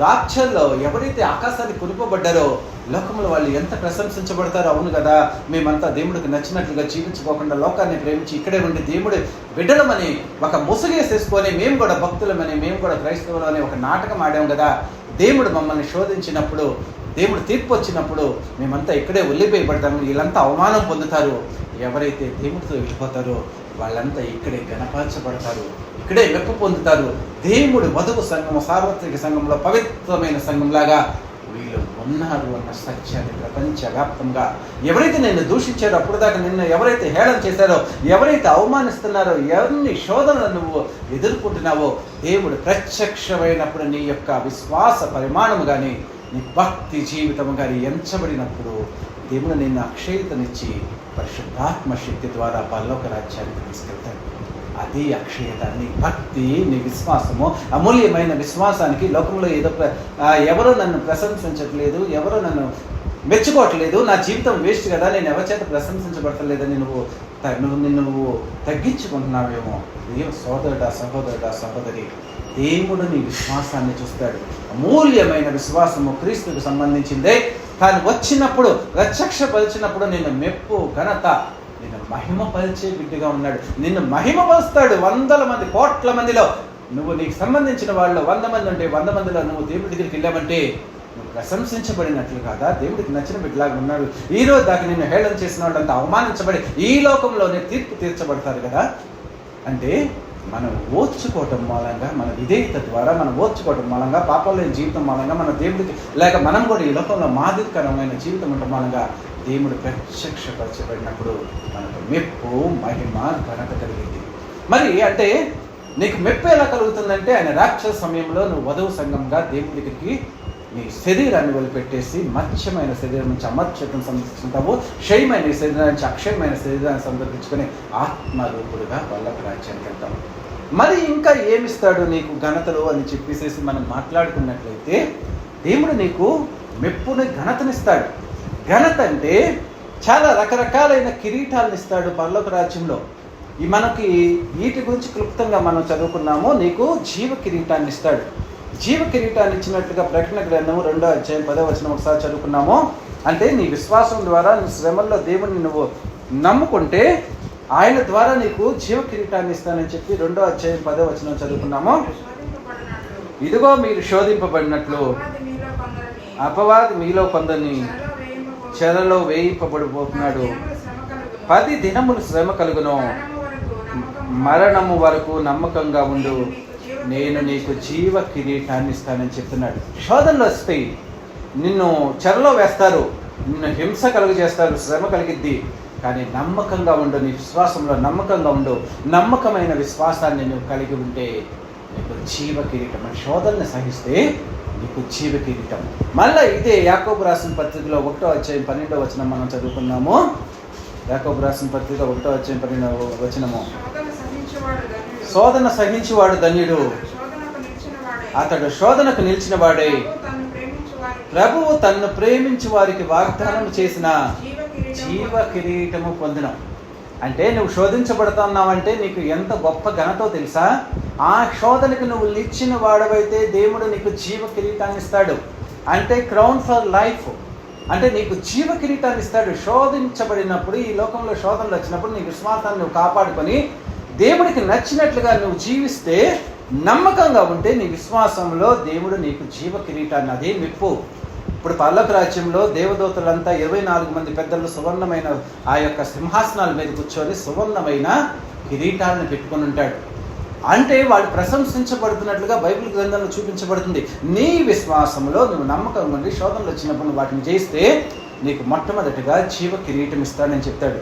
రాజ్యాల్లో ఎవరైతే ఆకాశాన్ని కొనుక్కోబడ్డారో లోకంలో వాళ్ళు ఎంత ప్రశంసించబడతారో. అవును కదా, మేమంతా దేవుడికి నచ్చినట్లుగా జీవించుకోకుండా లోకాన్ని ప్రేమించి ఇక్కడే ఉండి దేవుడి బిడ్డలమని ఒక ముసుగేసేసుకొని మేము కూడా భక్తులమని, మేము కూడా క్రైస్తవులని ఒక నాటకం ఆడాం కదా. దేవుడు మమ్మల్ని శోధించినప్పుడు, దేవుడు తీర్పు వచ్చినప్పుడు మేమంతా ఇక్కడే ఉల్లిపోయబడతాము, వీళ్ళంతా అవమానం పొందుతారు. ఎవరైతే దేవుడితో వెళ్ళిపోతారో వాళ్ళంతా ఇక్కడే గణపరచబడతారు, ఇక్కడే మెప్పు పొందుతారు. దేవుడు వధువు సంఘము, సార్వత్రిక సంఘంలో పవిత్రమైన సంఘంలాగా వీళ్ళు ఉన్నారు అన్న సత్యాన్ని ప్రపంచవ్యాప్తంగా ఎవరైతే నిన్ను దూషించారో, అప్పుడు దాకా నిన్ను ఎవరైతే హేళన చేశారో, ఎవరైతే అవమానిస్తున్నారో, ఎవరిని శోధనలు నువ్వు ఎదుర్కొంటున్నావో, దేవుడు ప్రత్యక్షమైనప్పుడు నీ యొక్క విశ్వాస పరిమాణము కానీ, నీ భక్తి జీవితము కానీ ఎంచబడినప్పుడు దేవుడు నిన్ను అక్షయతనిచ్చి పరిశుద్ధాత్మ శక్తి ద్వారా పరలోక రాజ్యానికి తీసుకెళ్తాడు. అది అక్షయత. నీ భక్తి, నీ విశ్వాసము, అమూల్యమైన విశ్వాసానికి లోకంలో ఏదో ఎవరో నన్ను ప్రశంసించట్లేదు, ఎవరో నన్ను మెచ్చుకోవట్లేదు, నా జీవితం వేస్ట్ కదా, నేను ఎవరి చేత ప్రశంసించబడతలేదని నువ్వు తగ్గించుకుంటున్నావేమో. సోదరుడా, సహోదరి, దేవుడు నీ విశ్వాసాన్ని చూస్తాడు. అమూల్యమైన విశ్వాసము క్రీస్తుకు సంబంధించిందే. తాను వచ్చినప్పుడు, ప్రత్యక్షపరిచినప్పుడు నిన్ను మెప్పు, ఘనత, నిన్ను మహిమపరిచే బిడ్డగా ఉన్నాడు. నిన్ను మహిమపరుస్తాడు. 100 మంది, కోట్ల మందిలో నీకు సంబంధించిన వాళ్ళు 100 మంది ఉంటే 100 మందిలో నువ్వు దేవుడి దగ్గరికి వెళ్ళామంటే నువ్వు ప్రశంసించబడినట్లు కాదా, దేవుడికి నచ్చిన బిడ్డలాగా ఉన్నాడు. ఈరోజు దాకా నిన్ను హేళన చేసిన వాళ్ళంతా అవమానించబడి ఈ లోకంలోనే తీర్పు తీర్చబడతారు కదా. అంటే మనం ఓర్చుకోవటం మూలంగా, మన విధేయత ద్వారా మనం ఓర్చుకోవటం మూలంగా, పాపం లేని జీవితం మూలంగా మన దేవుడికి లేక మనం కూడా ఈ లోకంలో మాదిరికరమైన జీవితం ఉండటం మూలంగా దేవుడు ప్రత్యక్షపరచబడినప్పుడు మనకు మెప్పు, మహిమ, ఘనత కలిగింది. మరి అంటే నీకు మెప్పు ఎలా కలుగుతుందంటే ఆయన ర్యాప్చర్ సమయంలో నువ్వు వధువు సంఘంగా దేవుడి దగ్గరికి నీ శరీరాన్ని వదిలిపెట్టేసి మత్స్యమైన శరీరం నుంచి అమర్చతను సందర్శించుకుంటావు, క్షయమైన శరీరం నుంచి అక్షయమైన శరీరాన్ని సందర్శించుకొని ఆత్మరూపుడుగా పరలోక రాజ్యానికి వెళ్తావు. మరి ఇంకా ఏమిస్తాడు నీకు ఘనతలు అని చెప్పేసి మనం మాట్లాడుకున్నట్లయితే దేవుడు నీకు మెప్పుని, ఘనతనిస్తాడు. ఘనత అంటే చాలా రకరకాలైన కిరీటాలను ఇస్తాడు పరలోక రాజ్యంలో. మనకి వీటి గురించి క్లుప్తంగా మనం చదువుకున్నాము. నీకు జీవ కిరీటాన్ని ఇస్తాడు. జీవ కిరీటాన్ని ఇచ్చినట్లుగా ప్రకటన గ్రంథము 2వ అధ్యాయం 10వ వచనం ఒకసారి చదువుకున్నాము. అంటే నీ విశ్వాసం ద్వారా నీ శ్రమల్లో దేవుడిని నువ్వు నమ్ముకుంటే ఆయన ద్వారా నీకు జీవ కిరీటాన్ని ఇస్తానని చెప్పి 2వ అధ్యాయం 10వ వచనం చదువుకున్నాము. ఇదిగో మీరు శోధింపబడినట్లు అపవాది మీలో కొందరిని చెరలో వేయింపబడిపోతున్నాడు. 10 దినములు శ్రమ కలుగును, మరణము వరకు నమ్మకంగా ఉండు, నేను నీకు జీవ కిరీటాన్ని ఇస్తానని చెప్తున్నాడు. శోధనలు వస్తాయి, నిన్ను చెరలో వేస్తారు, నిన్ను హింస కలుగజేస్తారు, శ్రమ కలిగిద్ది. కానీ నమ్మకంగా ఉండు, నీ విశ్వాసంలో నమ్మకంగా ఉండు. నమ్మకమైన విశ్వాసాన్ని నువ్వు కలిగి ఉంటే నీకు జీవ కిరీటం. శోధనని సహిస్తే నీకు జీవ కిరీటం. మళ్ళీ ఇదే యాకోబు రాసిన పత్రికలో 1వ అధ్యాయం 12వ వచనం మనం చదువుకున్నాము. యాకోబు రాసిన పత్రిక 1వ అధ్యాయం 12వ వచనము. శోధన సహించువాడు ధన్యుడు, అతడు శోధనకు నిలిచిన వాడే. ప్రభువు తన్ను ప్రేమించి వారికి వాగ్దానం చేసిన జీవ కిరీటము పొందిన. అంటే నువ్వు శోధించబడుతున్నావంటే నీకు ఎంత గొప్ప ఘనతో తెలుసా? ఆ శోధనకు నువ్వు నిలిచిన వాడవైతే దేవుడు నీకు జీవ కిరీటాన్ని ఇస్తాడు. అంటే క్రౌన్ ఫర్ లైఫ్, అంటే నీకు జీవ కిరీటాన్ని ఇస్తాడు. శోధించబడినప్పుడు, ఈ లోకంలో శోధనలు వచ్చినప్పుడు నీ విశ్వాసాన్ని నువ్వు కాపాడుకొని దేవుడికి నచ్చినట్లుగా నువ్వు జీవిస్తే, నమ్మకంగా ఉంటే నీ విశ్వాసంలో దేవుడు నీకు జీవ కిరీటాన్ని, అదే మెప్పు. ఇప్పుడు పరలోక రాజ్యంలో దేవదూతలంతా 24 మంది పెద్దలు సువర్ణమైన ఆ యొక్క సింహాసనాల మీద కూర్చొని సువర్ణమైన కిరీటాలను పెట్టుకొని ఉంటాడు. అంటే వాళ్ళు ప్రశంసించబడుతున్నట్లుగా బైబిల్ గ్రంథంలో చూపించబడుతుంది. నీ విశ్వాసంలో నువ్వు నమ్మకం ఉండి శోధనలు వచ్చినప్పుడు నువ్వు వాటిని చేస్తే నీకు మొట్టమొదటిగా జీవ కిరీటం ఇస్తానని చెప్తాడు.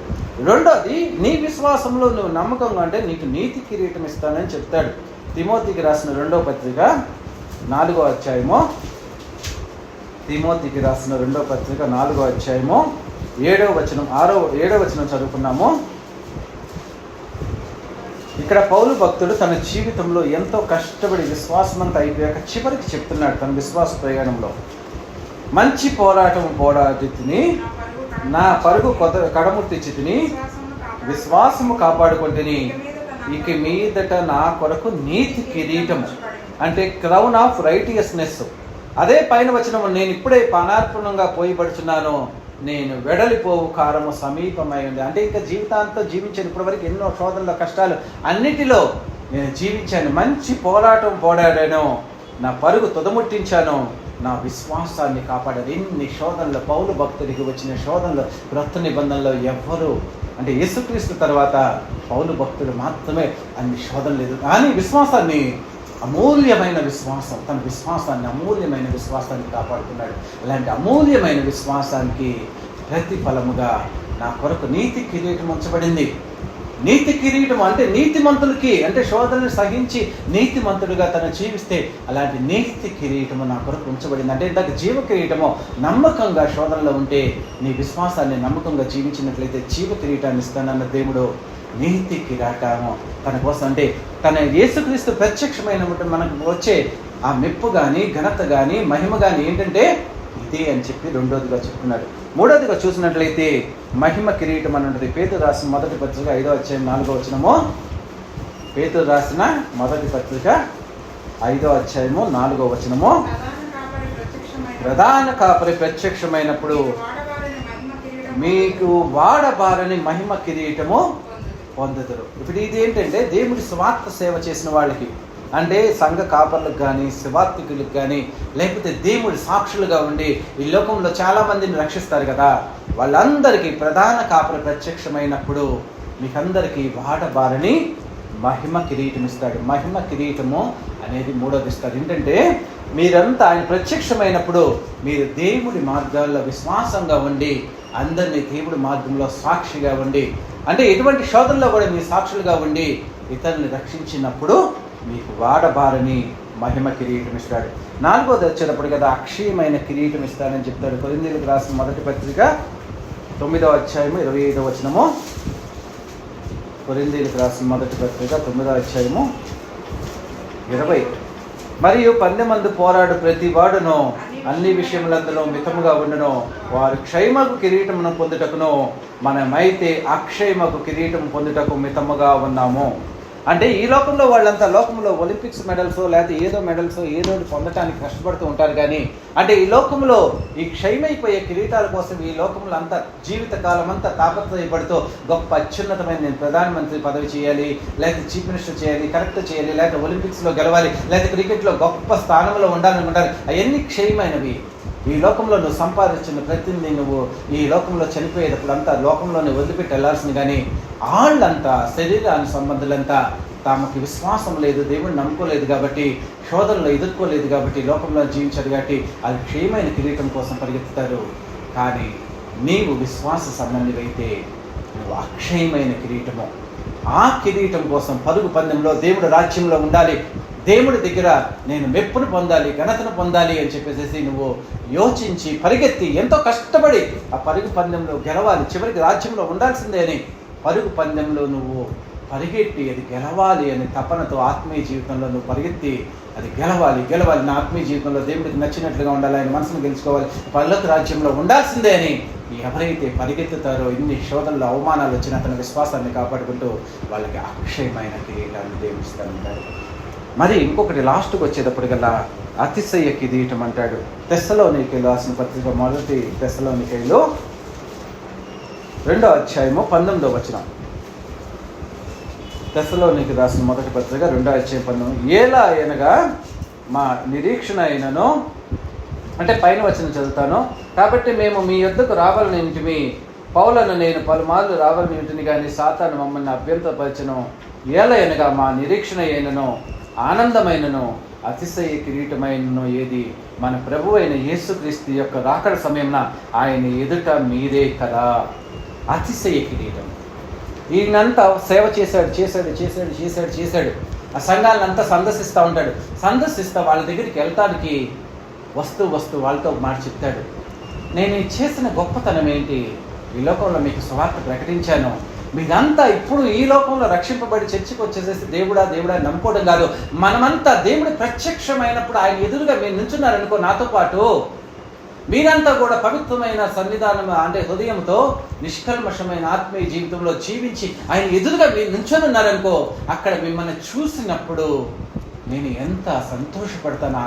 రెండోది, నీ విశ్వాసంలో నువ్వు నమ్మకంగా అంటే నీకు నీతి కిరీటం ఇస్తానని చెప్తాడు. తిమోతికి రాసిన 2వ పత్రిక 4వ అధ్యాయము, తిమోతికి రాసిన 2వ పత్రిక 4వ అధ్యాయము 7వ వచనం 7వ వచనం చదువుకున్నాము. ఇక్కడ పౌలు భక్తుడు తన జీవితంలో ఎంతో కష్టపడి విశ్వాసమంతా అయిపోయాక చివరికి చెప్తున్నాడు తన విశ్వాస ప్రయాణంలో, మంచి పోరాటం పోరాడి తిని, నా పరుగు కడముట్టించి తిని, విశ్వాసము కాపాడుకుంటుని, ఇక మీదట నా కొరకు నీతి కిరీటము, అంటే క్రౌన్ ఆఫ్ రైటియస్నెస్. అదే పైన వచనము, నేను ఇప్పుడే పానార్పణంగా పోయిపడుచున్నాను, నేను వెడలిపోవు కారము సమీపమై ఉంది. అంటే ఇంకా జీవితాంతం జీవించాను. ఇప్పటివరకు ఎన్నో శోధనల కష్టాలు అన్నిటిలో నేను జీవించాను, మంచి పోరాటం పోరాడాను, నా పరుగు తుదముట్టించాను, నా విశ్వాసాన్ని కాపాడాను. ఎన్ని శోధనలు! పౌలు భక్తుడికి వచ్చిన శోధనలు క్రొత్త నిబంధనలో ఎవ్వరు, అంటే యేసుక్రీస్తు తర్వాత పౌలు భక్తుడు మాత్రమే అన్ని శోధనలు లేదు. కానీ విశ్వాసాన్ని, అమూల్యమైన విశ్వాసం, తన విశ్వాసాన్ని, అమూల్యమైన విశ్వాసాన్ని కాపాడుతున్నాడు. అలాంటి అమూల్యమైన విశ్వాసానికి ప్రతిఫలముగా నా కొరకు నీతి కిరీటం ఉంచబడింది. నీతి కిరీటం అంటే నీతిమంతులకి, అంటే శోధనను సహించి నీతిమంతుడిగా తను జీవిస్తే అలాంటి నీతి కిరీటము నా కొరకు ఉంచబడింది. అంటే ఇందాక జీవ కిరీటము, నమ్మకంగా శోధనలో ఉంటే నీ విశ్వాసాన్ని నమ్మకంగా జీవించినట్లయితే జీవ కిరీటాన్ని ఇస్తానన్న దేవుడు నీతి కిరీటము తన కోసం, అంటే తన యేసుక్రీస్తు ప్రత్యక్షమైన మనకు వచ్చే ఆ మెప్పు కానీ, ఘనత కానీ, మహిమ కానీ ఏంటంటే ఇదే అని చెప్పి రెండోదిగా చెప్తున్నాడు. మూడోదిగా చూసినట్లయితే మహిమ కిరీటం అని ఉంటుంది. పేతురు రాసిన మొదటి పత్రిక 5వ అధ్యాయం 4వ వచనము. పేతురు రాసిన మొదటి పత్రిక 5వ అధ్యాయము 4వ వచనము. ప్రధాన కాపరి ప్రత్యక్షమైనప్పుడు మీకు వాడబారని మహిమ కిరీటము పొందుతారు. ఇప్పుడు ఇది ఏంటంటే దేవుడి స్వార్థ సేవ చేసిన వాళ్ళకి, అంటే సంఘ కాపర్లకు కానీ, శివార్థికులకు కానీ, లేకపోతే దేవుడి సాక్షులుగా ఉండి ఈ లోకంలో చాలామందిని రక్షిస్తారు కదా, వాళ్ళందరికీ ప్రధాన కాపరి ప్రత్యక్షమైనప్పుడు మీకందరికీ వాడబారని మహిమ కిరీటం ఇస్తాడు. మహిమ కిరీటము అనేది మూడోది ఇస్తాడు. ఏంటంటే మీరంతా ఆయన ప్రత్యక్షమైనప్పుడు మీరు దేవుడి మార్గాల్లో విశ్వాసంగా ఉండి, అందరినీ దేవుడి మార్గంలో సాక్షిగా ఉండి, అంటే ఎటువంటి శోధనలో కూడా మీ సాక్షులుగా ఉండి ఇతరుల్ని రక్షించినప్పుడు మీకు వాడబారని మహిమ కిరీటం ఇస్తాడు. 4వది వచ్చేటప్పుడు కదా అక్షయమైన కిరీటం ఇస్తాడని చెప్తాడు. కొరింథీయులకు రాసిన మొదటి పత్రిక 9వ అధ్యాయము 25వ వచనము. కొరింథీయులకు రాసిన మొదటి పత్రిక 9వ అధ్యాయము 20. మరియు 10 మంది పోరాడు ప్రతి వాడును అన్ని విషయములందులో మితముగా ఉండును, వారు క్షయమగు కిరీటమును పొందుటకును, మనమైతే అక్షయమగు కిరీటం పొందుటకు మితముగా ఉన్నాము. అంటే ఈ లోకంలో వాళ్ళంతా లోకంలో ఒలింపిక్స్ మెడల్స్ లేకపోతే ఏదో మెడల్స్ ఏదో పొందటానికి కష్టపడుతూ ఉంటారు. కానీ అంటే ఈ లోకంలో ఈ క్షయమైపోయే కిరీటాల కోసం ఈ లోకంలో అంతా జీవితకాలం అంతా తాపత్రయపడుతూ గొప్ప అత్యున్నతమైన నేను ప్రధానమంత్రి పదవి చేయాలి, లేకపోతే చీఫ్ మినిస్టర్ చేయాలి, కలెక్టర్ చేయాలి, లేకపోతే ఒలింపిక్స్లో గెలవాలి, లేకపోతే క్రికెట్లో గొప్ప స్థానంలో ఉండాలనుకుంటారు. అవన్నీ క్షయమైనవి. ఈ లోకంలో నువ్వు సంపాదించిన ప్రతిని నువ్వు ఈ లోకంలో చనిపోయేటప్పుడు అంతా లోకంలోనే వదిలిపెట్టి వెళ్ళాల్సింది. కానీ వాళ్ళంతా శరీరానికి సంబంధులంతా తమకి విశ్వాసం లేదు, దేవుడిని నమ్ముకోలేదు కాబట్టి, శోధనలో ఎదుర్కోలేదు కాబట్టి, లోకంలో జీవించారు కాబట్టి అది క్షయమైన కిరీటం కోసం పరిగెత్తుతారు. కానీ నీవు విశ్వాస సంబంధివైతే నువ్వు అక్షయమైన కిరీటము. ఆ కిరీటం కోసం పరుగు పందెంలో దేవుడు రాజ్యంలో ఉండాలి, దేవుడి దగ్గర నేను మెప్పును పొందాలి, ఘనతను పొందాలి అని చెప్పేసి నువ్వు యోచించి పరిగెత్తి ఎంతో కష్టపడి ఆ పరుగు పందెంలో గెలవాలి, చివరికి రాజ్యంలో ఉండాల్సిందే అని పరుగు పందెంలో నువ్వు పరిగెట్టి అది గెలవాలి అని తపనతో ఆత్మీయ జీవితంలో నువ్వు పరిగెత్తి అది గెలవాలి, నా ఆత్మీయ జీవితంలో దేవుడికి నచ్చినట్లుగా ఉండాలి, ఆయన మనసును గెలుచుకోవాలి, పరలోక రాజ్యంలో ఉండాల్సిందే అని ఎవరైతే పరిగెత్తుతారో ఇన్ని శోధనలు అవమానాలు వచ్చిన తన విశ్వాసాన్ని కాపాడుకుంటూ వాళ్ళకి అక్షయమైన కిరీటాన్ని దేవుడిస్తానంటాడు. మరి ఇంకొకటి లాస్ట్కి వచ్చేటప్పటికల్లా అతిశయ కిరీటం అంటాడు. తెస్సలోనికైలు రాసిన పత్రిక మొదటి తెస్సలోనికైలు 2వ అధ్యాయము 19వ వచనం. తెస్సలోనికి రాసిన మొదటి పత్రిక 2వ అధ్యాయం 19. ఎలా అనగా మా నిరీక్షణ అయినను, అంటే పైన వచనం చదువుతాను. కాబట్టి మేము మీ యొద్దకు రావాలని ఇంటిమి, పౌలను నేను పలుమార్లు రావాలని ఇంటిని కానీ సాతాను మమ్మల్ని అభ్యంతరపరచను. ఎలా అనగా మా నిరీక్షణ అయినను, ఆనందమైనను, అతిశయ కిరీటమైనను ఏది? మన ప్రభు అయిన యేసుక్రీస్తు యొక్క రాకడ సమయంన ఆయన ఎదుట మీరే కదా. అతిశయ కిరీటం. ఈయనంతా సేవ చేశాడు. ఆ సంఘాలనంతా సందర్శిస్తూ ఉంటాడు. సందర్శిస్తా వాళ్ళ దగ్గరికి వెళ్ళటానికి వస్తూ వాళ్ళతో మాట చెప్తాడు. నేను చేసిన గొప్పతనం ఏంటి? ఈ లోకంలో మీకు సువార్త ప్రకటించాను. మీరంతా ఇప్పుడు ఈ లోకంలో రక్షింపబడి చర్చికి వచ్చేసేసి దేవుడా నమ్ముకోవడం కాదు. మనమంతా దేవుడు ప్రత్యక్షమైనప్పుడు ఆయన ఎదురుగా మీరు నించున్నారనుకో, నాతో పాటు మీరంతా కూడా పవిత్రమైన సన్నిధానం అంటే హృదయంతో నిష్కల్మషమైన ఆత్మీయ జీవితంలో జీవించి ఆయన ఎదురుగా మీరు నించొని ఉన్నారనుకో, అక్కడ మిమ్మల్ని చూసినప్పుడు నేను ఎంత సంతోషపడతాను. ఆ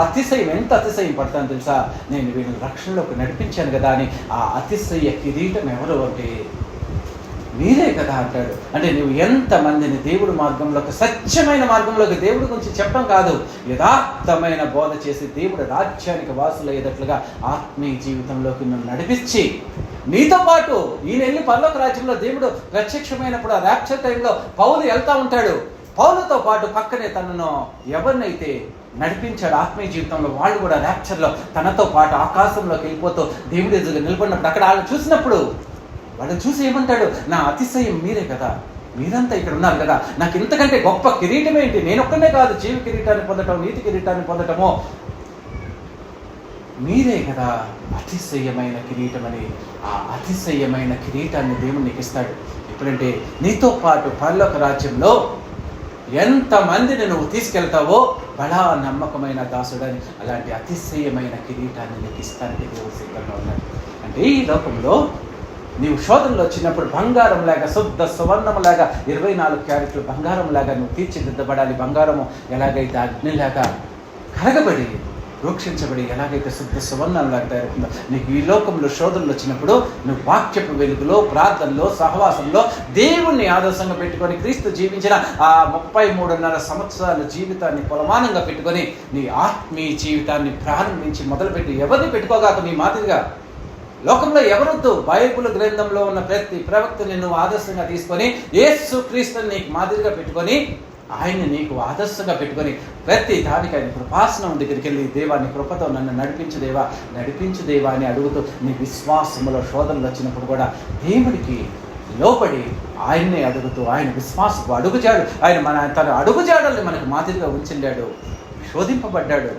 అతిశయం ఎంత అతిశయం పడతాను తెలుసా? నేను వీళ్ళని రక్షణలోకి నడిపించాను కదా అని. ఆ అతిశయ కిరీటం ఎవరు అంటే మీరే కదా అంటాడు. అంటే నువ్వు ఎంతమందిని దేవుడి మార్గంలోకి, సత్యమైన మార్గంలోకి, దేవుడి గురించి చెప్పడం కాదు, యథార్థమైన బోధ చేసి దేవుడి రాజ్యానికి వాసులయ్యేటట్లుగా ఆత్మీయ జీవితంలోకి నువ్వు నడిపించి, నీతో పాటు ఈయన వెళ్ళి పరలోక రాజ్యంలో దేవుడు ప్రత్యక్షమైనప్పుడు ఆ ర్యాప్చర్ టైంలో పౌలు వెళ్తూ ఉంటాడు. పౌలుతో పాటు పక్కనే తనను ఎవరినైతే నడిపించాడు ఆత్మీయ జీవితంలో, వాళ్ళు కూడా ర్యాప్చర్లో తనతో పాటు ఆకాశంలోకి వెళ్ళిపోతూ దేవుడి ఎదురుగా నిలబడినప్పుడు అక్కడ వాళ్ళు చూసినప్పుడు వాళ్ళు చూసి ఏమంటాడు? నా అతిశయం మీరే కదా, మీరంతా ఇక్కడ ఉన్నారు కదా, నాకు ఇంతకంటే గొప్ప కిరీటం ఏంటి? నేను ఒక్కనే కాదు జీవ కిరీటాన్ని పొందటం, నీతి కిరీటాన్ని పొందటమో, మీరే కదా అతిశయమైన కిరీటం అని. ఆ అతిశయమైన కిరీటాన్ని దేవుడు నీకు ఇస్తాడు. ఎప్పుడంటే నీతో పాటు పరలోక రాజ్యంలో ఎంతమందిని నువ్వు తీసుకెళ్తావో బలా నమ్మకమైన దాసుడని అలాంటి అతిశయమైన కిరీటాన్ని నీకు ఇస్తానికి దేవుడు సిద్ధంగా ఉన్నాడు. అంటే ఈ లోకంలో నీవు శోధనలో వచ్చినప్పుడు బంగారంలాగా, శుద్ధ సువర్ణంలాగా, 24 క్యారెట్లు బంగారంలాగా నువ్వు తీర్చిదిద్దబడాలి. బంగారము ఎలాగైతే అగ్నిలాగా కరగబడి రూక్షించబడి ఎలాగైతే శుద్ధ సువర్ణంలాగా తయారవుతుందో, నీకు ఈ లోకంలో శోధనలు వచ్చినప్పుడు నువ్వు వాక్యపు వెలుగులో, ప్రార్థనలో, సహవాసంలో దేవుణ్ణి ఆదర్శంగా పెట్టుకొని క్రీస్తు జీవించిన ఆ 33.5 సంవత్సరాల జీవితాన్ని కొలమానంగా పెట్టుకొని నీ ఆత్మీయ జీవితాన్ని ప్రారంభించి మొదలుపెట్టి ఎవరిని పెట్టుకోగాక నీ మాదిరిగా. లోకంలో ఎవరొద్దు, బైబిల్ గ్రంథంలో ఉన్న ప్రతి ప్రవక్తని నువ్వు ఆదర్శంగా తీసుకొని యేసు క్రీస్తుని నీకు మాదిరిగా పెట్టుకొని ఆయన నీకు ఆదర్శంగా పెట్టుకొని ప్రతి దానికి ఆయన కృపాసనం దగ్గరికి వెళ్ళి దేవా నీ కృపతో నన్ను నడిపించు దేవా అని అడుగుతూ నీ విశ్వాసంలో శోధనలు వచ్చినప్పుడు కూడా దేవుడికి లోబడి ఆయన్నే అడుగుతూ ఆయన విశ్వాసపు అడుగుజాడు, ఆయన తన అడుగుజాడల్ని మనకు మాదిరిగా ఉంచిండాడు. శోధింపబడ్డాడు,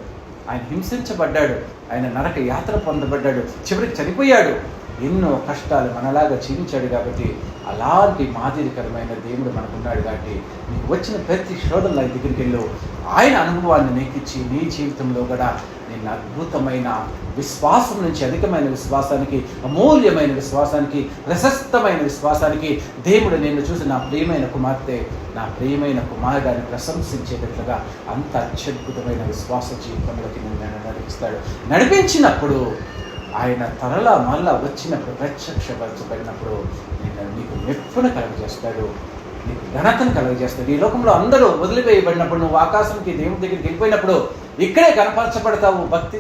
ఆయన హింసించబడ్డాడు, ఆయన నరక యాత్ర పొందబడ్డాడు, చివరికి చనిపోయాడు, ఎన్నో కష్టాలు మనలాగా జీవించాడు. కాబట్టి అలాంటి మాదిరికరమైన దేవుడు మనకున్నాడు. కాబట్టి నీకు వచ్చిన ప్రతి శోధనల దగ్గరికి వెళ్ళు, ఆయన అనుభవాన్ని నీకు ఇచ్చి నీ జీవితంలో కూడా నిన్న అద్భుతమైన విశ్వాసం నుంచి అధికమైన విశ్వాసానికి, అమూల్యమైన విశ్వాసానికి, ప్రశస్తమైన విశ్వాసానికి దేవుడు నిన్ను చూసి నా ప్రియమైన కుమార్తె, నా ప్రియమైన కుమారుడాన్ని ప్రశంసించేటట్లుగా అంత అత్యద్భుతమైన విశ్వాస జీవితంలోకి నిన్ను నడిపిస్తాడు. నడిపించినప్పుడు ఆయన మళ్ళా వచ్చినప్పుడు ప్రత్యక్షపరచబడినప్పుడు నీకు మెప్పును కలుగజేస్తాడు, నీకు ఘనతను కలుగజేస్తాడు. ఈ లోకంలో అందరూ వదిలివేయబడినప్పుడు నువ్వు ఆకాశంకి దేవుడి దగ్గరికి వెళ్ళిపోయినప్పుడు ఇక్కడే కనపరచబడతావు. భక్తి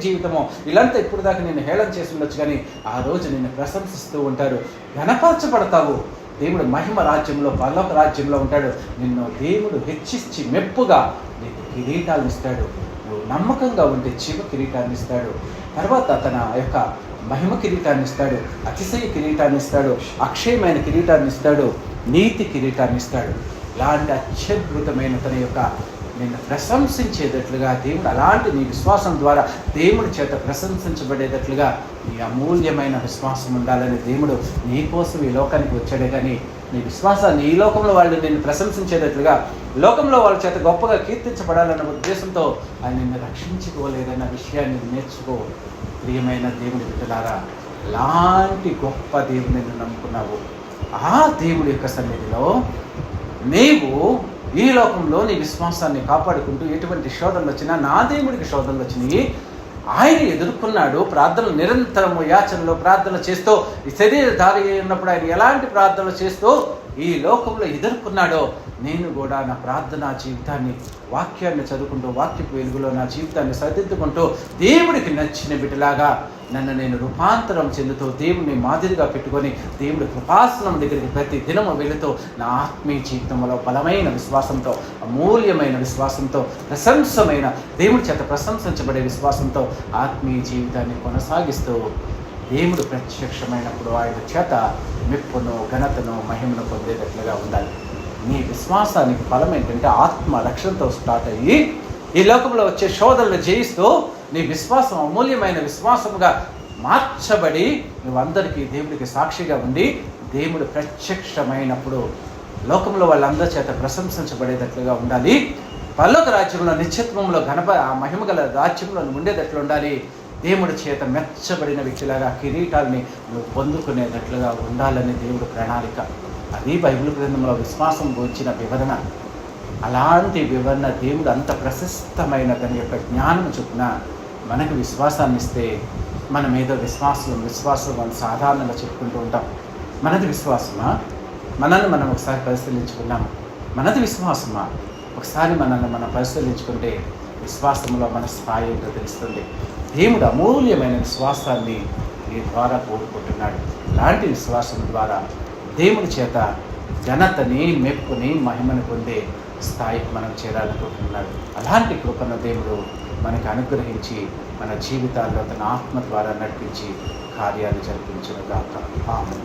జీవితము ఇలాంటి ఇప్పుడు దాకా నేను హేళన చేసి ఉండొచ్చు, కానీ ఆ రోజు నిన్ను ప్రశంసిస్తూ ఉంటారు, ఘనపరచబడతావు. దేవుడు మహిమ రాజ్యంలో, పరలోక రాజ్యంలో ఉంటాడు. నిన్ను దేవుడు హెచ్చించి మెప్పుగా నీకు కిరీటాలను ఇస్తాడు. నువ్వు నమ్మకంగా ఉంటే జీవ కిరీటాన్ని ఇస్తాడు. తర్వాత తన యొక్క మహిమ కిరీటాన్ని ఇస్తాడు, అతిశయ కిరీటాన్ని ఇస్తాడు, అక్షయమైన కిరీటాన్ని ఇస్తాడు, నీతి కిరీటాన్ని ఇస్తాడు. ఇలాంటి అత్యద్భుతమైన తన యొక్క నిన్ను ప్రశంసించేటట్లుగా దేవుడు, అలాంటి నీ విశ్వాసం ద్వారా దేవుడి చేత ప్రశంసించబడేటట్లుగా నీ అమూల్యమైన విశ్వాసం ఉండాలని దేవుడు నీ కోసం ఈ లోకానికి వచ్చాడే. కానీ నీ విశ్వాసాన్ని ఈ లోకంలో వాళ్ళు నిన్ను ప్రశంసించేటట్లుగా, లోకంలో వాళ్ళ చేత గొప్పగా కీర్తించబడాలన్న ఉద్దేశంతో ఆయన నిన్ను రక్షించుకోలేదన్న విషయాన్ని నేర్చుకో. ప్రియమైన దేవుని బిడ్డలారా, అలాంటి గొప్ప దేవుని నమ్ముకున్నావు. ఆ దేవుడి యొక్క సన్నిధిలో నీవు ఈ లోకంలో నీ విశ్వాసాన్ని కాపాడుకుంటూ ఎటువంటి శోధనలు వచ్చినా, నా దేవుడికి శోధనలు వచ్చినాయి, ఆయన ఎదుర్కొన్నాడు. ప్రార్థనలు నిరంతరము యాచనలో ప్రార్థన చేస్తూ, ఈ శరీరధారి ఉన్నప్పుడు ఆయన ఎలాంటి ప్రార్థనలు చేస్తూ ఈ లోకంలో ఎదుర్కొన్నాడో, నేను కూడా నా ప్రార్థనా జీవితాన్ని, వాక్యాన్ని చదువుకుంటూ, వాక్యపు వెలుగులో నా జీవితాన్ని సరిదిద్దుకుంటూ దేవుడికి నచ్చిన బిడ్డలాగా నన్ను నేను రూపాంతరం చెందుతూ దేవుడిని మాదిరిగా పెట్టుకొని దేవుడి కృపాసనం దగ్గరికి ప్రతి దినము వెళుతూ నా ఆత్మీయ జీవితంలో బలమైన విశ్వాసంతో, అమూల్యమైన విశ్వాసంతో, ప్రశంసమైన దేవుడి చేత ప్రశంసించబడే విశ్వాసంతో ఆత్మీయ జీవితాన్ని కొనసాగిస్తూ దేవుడు ప్రత్యక్షమైనప్పుడు ఆయన చేత మెప్పును, ఘనతను, మహిమను పొందేటట్లుగా ఉండాలి. నీ విశ్వాసానికి ఫలం ఏంటంటే ఆత్మ రక్షణతో స్టార్ట్ అయ్యి ఈ లోకంలో వచ్చే శోధనలు జయిస్తూ నీ విశ్వాసం అమూల్యమైన విశ్వాసముగా మార్చబడి నువ్వందరికీ దేవుడికి సాక్షిగా ఉండి దేవుడు ప్రత్యక్షమైనప్పుడు లోకంలో వాళ్ళందరి చేత ప్రశంసించబడేటట్లుగా ఉండాలి. పరలోక రాజ్యంలో నిత్యత్వంలో ఆ మహిమగల రాజ్యంలో నువ్వు ఉండేటట్లు ఉండాలి. దేవుడి చేత మెచ్చబడిన వ్యక్తిలాగా కిరీటాల్ని నువ్వు పొందుకునేటట్లుగా ఉండాలని దేవుడు ప్రణాళిక. అది బైబిల్ గ్రంథంలో విశ్వాసం గురించిన వివరణ. అలాంటి వివరణ దేవుడు అంత ప్రశస్తమైన తన యొక్క జ్ఞానం చొప్పున మనకు విశ్వాసాన్ని ఇస్తే మనం ఏదో విశ్వాసం అని సాధారణంగా చెప్పుకుంటూ ఉంటాం. మనది విశ్వాసమా? మనల్ని మనం ఒకసారి పరిశీలించుకున్నాము. మనది విశ్వాసమా? ఒకసారి మనల్ని మనం పరిశీలించుకుంటే విశ్వాసంలో మన స్థాయి ఏంటో తెలుస్తుంది. దేవుడు అమూల్యమైన విశ్వాసాన్ని నీ ద్వారా కోరుకుంటున్నాడు. అలాంటి విశ్వాసం ద్వారా దేవుడి చేత ఘనతని, మెప్పుని, మహిమను పొందే స్థాయికి మనం చేరాలనుకుంటున్నాడు. అలాంటి కృపను దేవుడు మనకు అనుగ్రహించి మన జీవితాల్లో తన ఆత్మ ద్వారా నడిపించి కార్యాలు జరిపించునుగాక. ఆమేన్.